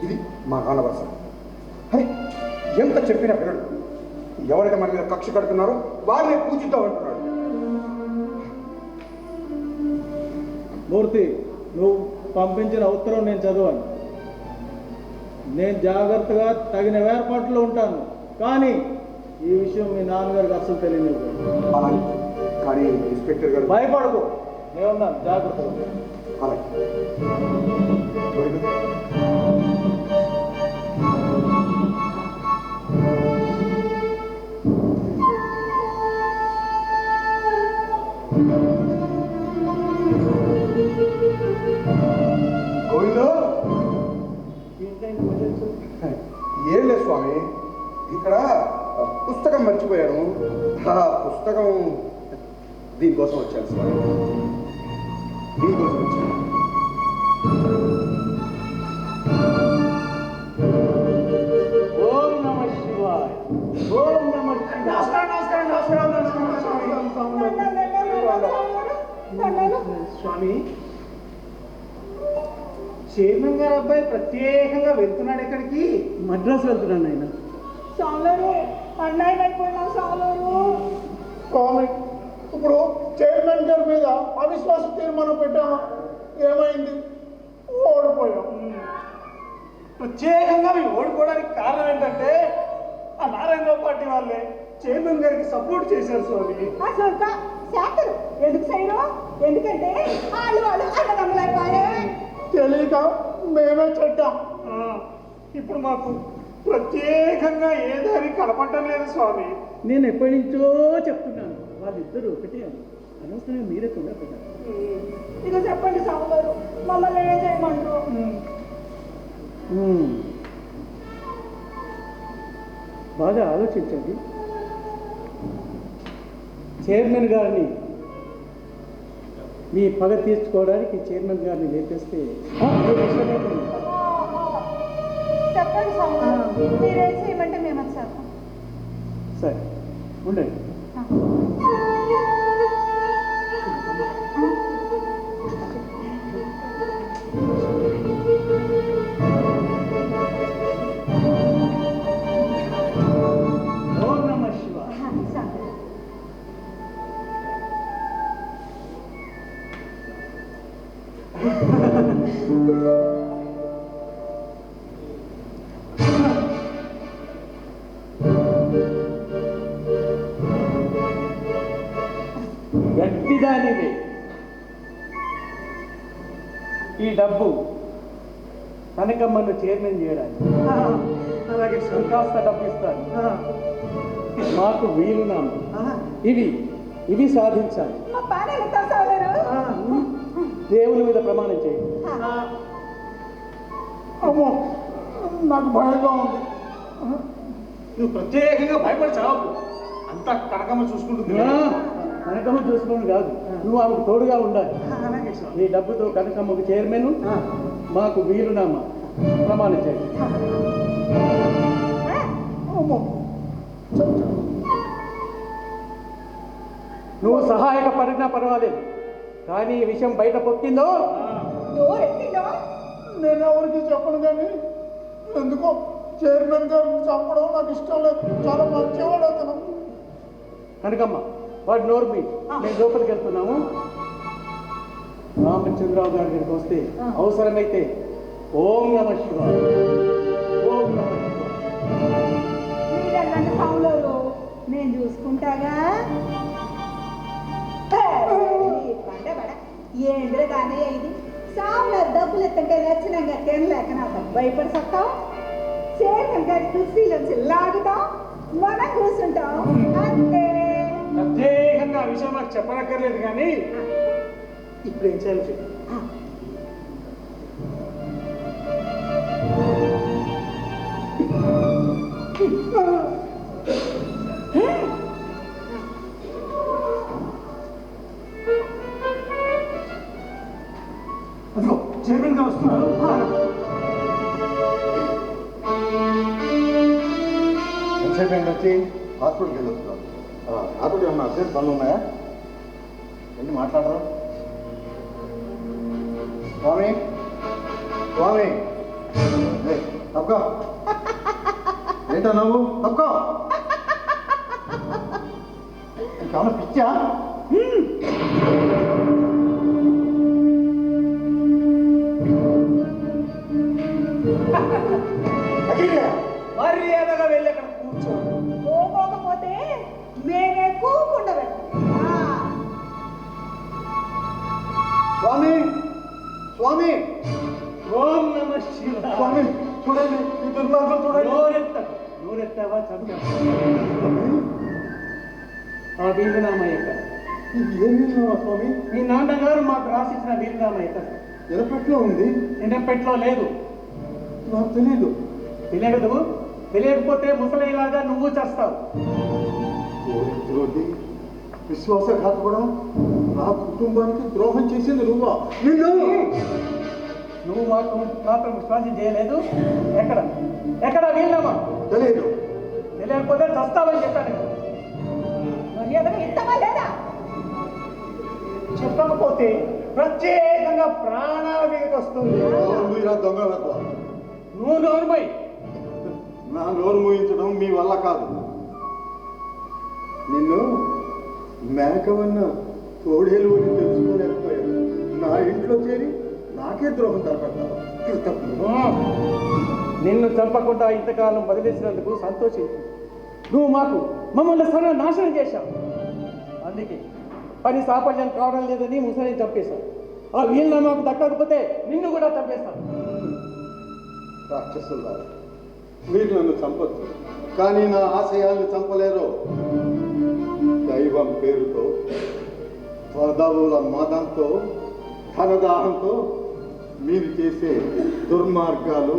ఇది మా నాన్న వరుస. హరి ఎంత చెప్పినా వినడు. ఎవరైతే మన మీద కక్ష కడుతున్నారో వారిని పూజిద్దాం అంటున్నాడు. మూర్తి, నువ్వు పంపించిన ఉత్తరం నేను చదివాను. నేను జాగ్రత్తగా తగిన ఏర్పాట్లు ఉంటాను, కానీ ఈ విషయం మీ నాన్నగారికి అస్సలు తెలియదు. అలాగే, కానీ ఇన్స్పెక్టర్ గారు భయపడకు, నేనున్నాను, జాగ్రత్తగా. అలాగే. ఏం లేదు స్వామి, ఇక్కడ పుస్తకం మర్చిపోయాను. ఆ పుస్తకం దీనికోసం వచ్చాను స్వామి, దీనికోసం వచ్చాను. ఓం నమ శివాయ. ఓం నమ స్వామి. చైర్మన్ గారు అబ్బాయి ప్రత్యేకంగా వెళ్తున్నాడు. ఎక్కడికి? మద్రాసు వెళ్తున్నాను ఆయన. సాలరు అన్నయ్య అయిపోయినా సాలరు స్వామి, ఇప్పుడు చైర్మన్ గారి మీద అవిశ్వాస తీర్మానం పెట్టాము, ఏమైంది? ఓడిపోయాం. ప్రత్యేకంగా మీరు ఓడిపోవడానికి కారణం ఏంటంటే ఆ నారాయణరావు పార్టీ వాళ్ళే చైర్మన్ గారికి సపోర్ట్ చేశారు స్వామి. శాఖరు ఎందుకు చేయరు? ఎందుకంటే వాళ్ళు అన్నదమ్ములైపోయా. తెలియక మేమే చెడ్డాం. ఇప్పుడు మాకు ప్రత్యేకంగా ఏదని కనపడటం లేదు స్వామి. నేను ఎప్పటి నుంచో చెప్తున్నాను, వాళ్ళిద్దరూ ఒకటే అని. అనవసరంగా మీరే తొందరపడ్డారు. ఇక చెప్పండి సాగు గారు, మమ్మల్ని ఏం చేయమంటారు? బాగా ఆలోచించండి. చైర్మన్ గారిని మీ పగ తీర్చుకోవడానికి చైర్మన్ గారిని లేపేస్తే చెప్పండి సాగు గారు, మీరేం చేయమంటే మేము వచ్చాము. సరే ఉండండి. ఓం నమః శివాయ. గట్టిదానివే. ఈ డబ్బు కనకమ్మను చైర్మన్ చేయడానికి అలాగే కాస్త డబ్బు ఇస్తాను. మాకు వీలునామా ఇవి సాధించాలి. మా బాగా సాగు గారు. దేవుని మీద ప్రమాణం చేయండి. అమ్మో, నాకు భయంగా ఉంది. నువ్వు ప్రత్యేకంగా భయపడి చావు, అంతా కనకమ్మ చూసుకుంటుంది. కనకమ్మ చూసుకోవడం కాదు, నువ్వు ఆమెకు తోడుగా ఉండాలి. అలాగే స్వామి. నీ డబ్బుతో కనకమ్మకు చైర్మన్, మాకు వీలునామా ప్రమాణం చేయండి. నువ్వు సహాయక పడినా పర్వాలేదు, కానీ ఈ విషయం బయట పొక్కిందో నేను ఎవరికి చెప్పను, కానీ ఎందుకో చైర్మన్ గారిని చంపడం నాకు ఇష్టం లేదు. చాలా మంచివాడు అతను. కనకమ్మ, వాడు నోరు మీ మేము లోపలికి వెళ్తున్నాము. రామచంద్రరావు గారి దగ్గరికి వస్తే అవసరమైతే ఓం నమః శివాయ, ఓం నమః శివాయ. మీరల్లంటే సాగులోరు నేను చూసుకుంటాగా. పండబడ ఏంద్రే కానీ ఇది సాగులో డబ్బులు ఎత్తంటే లక్షణంగా తినలేక నాకు భయపడి సత్తావు. చైర్మన్ గారి కుర్చీలోంచి లాగుతాం, మనం కూర్చుంటాం అంతే. ప్రత్యేకంగా ఆ విషయం నాకు చెప్పనక్కర్లేదు, కానీ ఇప్పుడు ఏం చేయాలి చెప్పు. అదిగో చైర్మన్ గా వస్తున్నారు. ఎంతసేపు ఏంటి వచ్చి హాస్పిటల్కి వెళ్ళొస్తున్నాం. నాతో ఏమన్నా అర్జెంట్ పనులు ఉన్నాయా? ఏంటి మాట్లాడరా? స్వామి, స్వామి, తప్పుకో. ఏంటో నువ్వు తప్పుకో. ఇంకేమన్నా పిచ్చా? మర్యాదగా వెళ్ళి అక్కడ కూర్చో. పోకపోతే మేమే కూకుండా పెట్టాం. స్వామి, స్వామి, ఓం నమః శివాయ. స్వామి చూడండి, ఈ దుర్మార్గం చూడండి. నోరెత్తావా చదువు. ఆ వీలునామా ఎక్కడ? ఏమి స్వామి? మీ నాన్నగారు మాకు రాసిచ్చిన వీలునామా ఎక్కడ? ఎనపెట్లో ఉంది. ఎండపెట్లో లేదు. నాకు తెలీదు. తెలియదు. తెలియకపోతే ముసలిలాగా నువ్వు చేస్తావు. విశ్వాసఘాతకుడా, నా కుటుంబానికి ద్రోహం చేసింది నువ్వా? నిన్ను నువ్వు మాకు మాత్రం విశ్వాసం చేయలేదు. ఎక్కడ ఎక్కడ వీలునామా? తెలియదు. తెలియకపోతే చస్తావని చెప్పాను. మర్యాదగా ఇస్తావా లేదా? చెప్పకపోతే ప్రత్యేకంగా ప్రాణాల మీదకి వస్తుంది. దొంగ వెతవా. నువ్వు నోరుమై. నా నోరు మూయించడం మీ వల్ల కాదు. నిన్ను మేకవన్న తోడేలు అని తెలుసుకోలేకపోయాడు. నా ఇంట్లో చేరి నాకే ద్రోహం తలపెడతావు. కృతజ్ఞుడు. నిన్ను చంపకుండా ఇంతకాలం వదిలేసినందుకు సంతోషించు. నువ్వు మమ్మల్ని సర్వనాశనం చేశావు. అందుకే పని సాఫల్యం కావడం లేదని ముసలిని చంపేశావు. ఆ వీళ్ళ మాకు దక్కకపోతే నిన్ను కూడా చంపేస్తాను. రాక్షసులారా, మీరు నన్ను చంపొచ్చు, కానీ నా ఆశయాల్ని చంపలేరు. దైవం పేరుతో, పదవుల మదంతో, ధనదాహంతో మీరు చేసే దుర్మార్గాలు,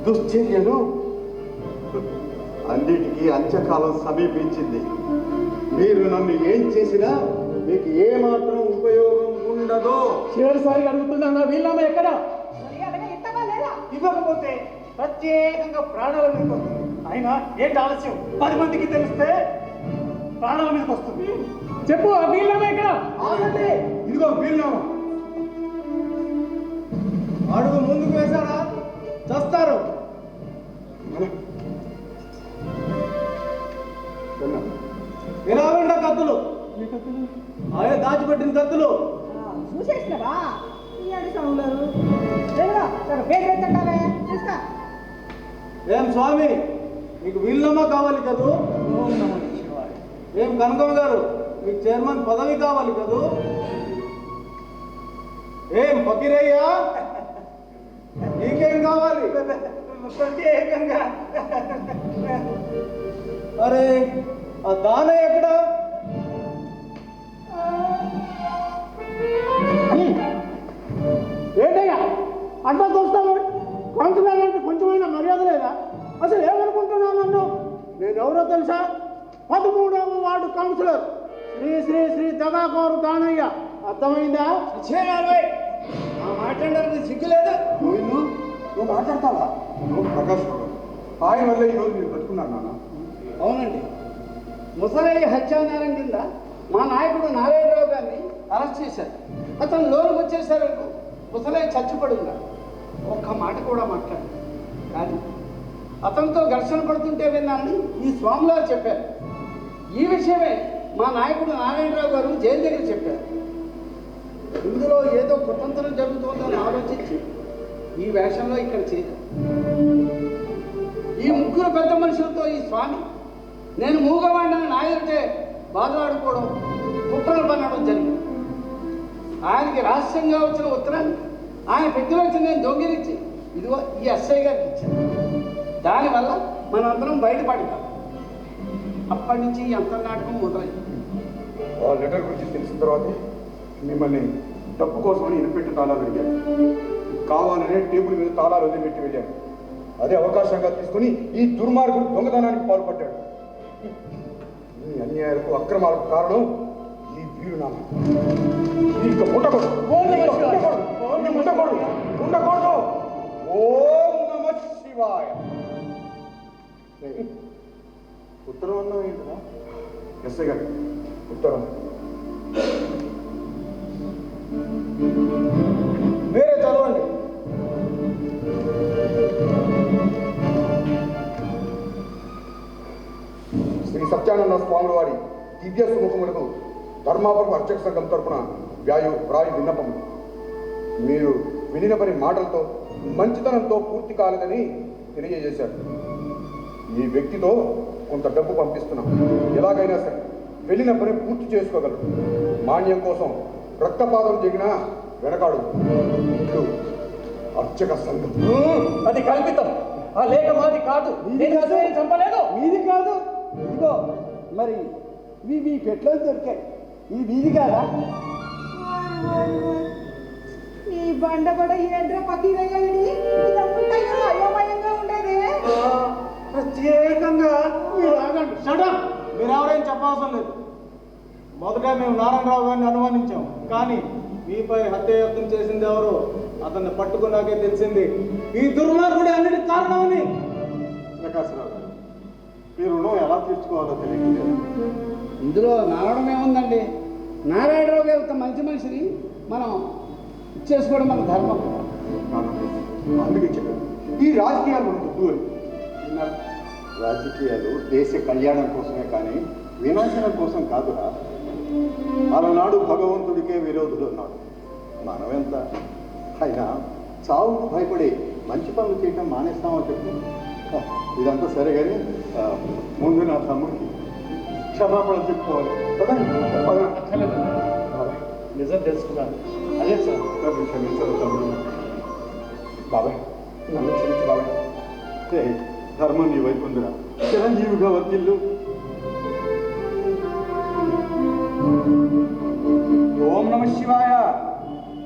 దుశ్చర్యలు అన్నిటికీ అంత్యకాలం సమీపించింది. మీరు నన్ను ఏం చేసినా మీకు ఏమాత్రం ఉపయోగం ఉండదు. చివరిసారి అడుగుతున్నా, నా వీళ్ళమ్మ ఎక్కడ? ఇవ్వకపోతే ప్రత్యేకంగా ప్రాణాల మీదకి వస్తుంది. అయినా ఏంటి ఆలస్యం? 10 మందికి తెలిస్తే ప్రాణాల మీదకి వస్తుంది. చెప్పు, ఆ వీళ్ళమ్మ ఎక్కడ? ఇదిగో వీళ్ళమ్మ. అడుగు ముందుకు వేశారా చస్తారు. ఇలా ఉండ కత్తులు, అదే దాచిపెట్టిన కత్తులు. చూసేసినవా ఈ అడి సౌండ్లు? పేరు పెట్టంటావే చూస్తా. ఏం స్వామి, మీకు వీళ్ళమ్మ కావాలి కదూ? ఏం కనకమ్మ గారు, మీకు చైర్మన్ పదవి కావాలి కదూ? ఏం ఫకీరయ్యా, నీకేం కావాలి? ప్రత్యేకంగా. అరే, ఆ దానయ్య ఎక్కడ? ఏంటయ్యా అడ్డా చూస్తావు? కౌన్సిలర్ అంటే కొంచెమైనా మర్యాద లేదా? అసలు ఏమనుకుంటున్నావు నన్ను? నేను ఎవరో తెలుసా? 13వ వార్డు కౌన్సిలర్ శ్రీ శ్రీ శ్రీ దగాకోరు దానయ్య. అర్థమైందా? మాట్లాడడానికి సిగ్గులేదు. నువ్వు మాట్లాడతావా? నువ్వు ప్రకాష్ ఆయన వల్ల ఈరోజు మీరు బతుకున్నారు నాన్న. అవునండి, ముసలయ్య హత్యానేరం కింద మా నాయకుడు నారాయణరావు గారిని అరెస్ట్ చేశారు. అతను లోనికి వచ్చేసరికి ముసలయ్య చచ్చిపడి ఉన్నాడు. ఒక్క మాట కూడా మాట్లాడారు. కానీ అతనితో ఘర్షణ పడుతుంటే విన్నానని ఈ స్వామివారు చెప్పారు. ఈ విషయమే మా నాయకుడు నారాయణరావు గారు జైలు దగ్గర చెప్పారు. ఇందులో ఏదో కుతంత్రం జరుగుతుందని ఆలోచించి ఈ వేషంలో ఇక్కడ చేశారు. ఈ ముగ్గురు పెద్ద మనుషులతో ఈ స్వామి నేను మూగవాడిని నాయకుడితే బాధలాడుకోవడం, కుట్రలు పన్నడం జరిగింది. ఆయనకి రహస్యంగా వచ్చిన ఉత్తరాన్ని ఆయన పెట్టిన వచ్చి నేను దొంగిలించి ఇదిగో ఈ ఎస్ఐ గారికి ఇచ్చాను. దానివల్ల మనందరం బయటపడతాం. అప్పటి నుంచి ఎంత నాటకం మొదలైంది. ఆ లెటర్ గురించి తెలిసిన తర్వాత మిమ్మల్ని డబ్బు కోసమని ఇనుపెట్టి తాళాలు అడిగారు. కావాలనే టేబుల్ మీద తాళాలు వదిలిపెట్టి వెళ్ళారు. అదే అవకాశంగా తీసుకుని ఈ దుర్మార్గుడు దొంగతనానికి పాల్పడ్డాడు. ఈ అన్యాయాలకు అక్రమాలకు కారణం ఈ వీరునామా. ఇక ఉండకూడదు. ఓం నమః శివాయ. ఉత్తరం అన్నం ఏంటరా? ఎస్ఐ గారు ఉత్తరం. మీరే చదవండి. శ్రీ సత్యానంద స్వాముల వారి దివ్య సుముఖములకు ధర్మాపురం అర్చక సంఘం తరపున వ్రాయు విన్నపం. మీరు వినిన పని మాటలతో మంచితనంతో పూర్తి కాలేదని తెలియజేశారు. ఈ వ్యక్తితో కొంత డబ్బు పంపిస్తున్నాం. ఎలాగైనా సరే వెళ్ళిన పని పూర్తి చేసుకోగలరు. మాన్యం కోసం రక్తపాతం జరిగినా వెనకాడు. ఇట్లు అర్చక సంఘం. అది కల్పితం. ఆ లేఖ మాది కాదు. నేను అసలు చంపలేదు. మీది కాదు. ఇదిగో మరి ఇవి పెట్లో దొరికాయి. ఇది మీది కాదా? ఈ బండ కూడా ఏంట్రా పకీరయ్యా? ఇదంతా అయోమయంగా ఉండేది. ప్రత్యేకంగా మీరు ఆగండి. షటప్. మీరు ఎవరైనా చెప్పవసరం లేదు. మొదట మేము నారాయణరావు గారిని అనుమానించాం, కానీ మీపై హత్యాయత్నం చేసింది ఎవరు అతన్ని పట్టుకున్నాకే తెలిసింది ఈ దుర్మార్గుడి అన్నిటి కారణమని. ప్రకాశరావు గారు, మీ రుణం ఎలా తీర్చుకోవాలో తెలియట్లేదు. ఇందులో నారడం ఏముందండి? నారాయణరావు గారు అంత మంచి మనిషిని మనం ఇచ్చేసుకోవడం మన ధర్మం. అందుకే చెప్పాను ఈ రాజకీయాలు మనకు వద్దు అని. రాజకీయాలు దేశ కళ్యాణం కోసమే కానీ వినాశనం కోసం కాదురా. అలనాడు భగవంతుడికే విరోధులు ఉన్నాడు. మనమెంత అయినా చావుకు భయపడి మంచి పనులు చేయటం మానేస్తామో చెప్పి ఇదంతా సరే కానీ ముందు నా తమ్ముడికి క్షమాపణ చెప్పుకోవాలి. నిజం తెలుసుకున్నాను. అదే సార్. క్షమించదు తమ్ముడు. బాబాయ్ నన్ను క్షమించు బాబాయ్. ధర్మం నీ వైపు ఉందిరా. చిరంజీవిగా వర్తిల్లు. ఓం నమ శివాయ.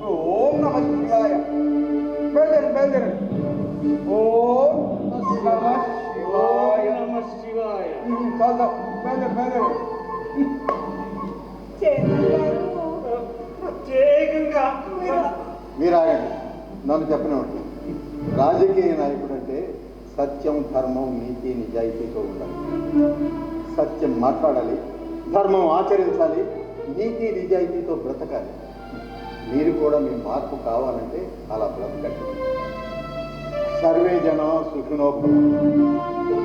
ఓం నమ శివాయ. బయలుదేరు. ఓం నమ శివాయ. నమ శివాయ. చాలు బయలుదేరు. ప్రత్యేకంగా మీరాయండి. నన్ను చెప్పనివ్వండి. రాజకీయ నాయకుడు అంటే సత్యం, ధర్మం, నీతి, నిజాయితీతో ఉండాలి. సత్యం మాట్లాడాలి, ధర్మం ఆచరించాలి, నీతి నిజాయితీతో బ్రతకాలి. మీరు కూడా మీ మార్పు కావాలంటే అలా బ్రతకండి. సర్వే జన సుఖినో భవంతు.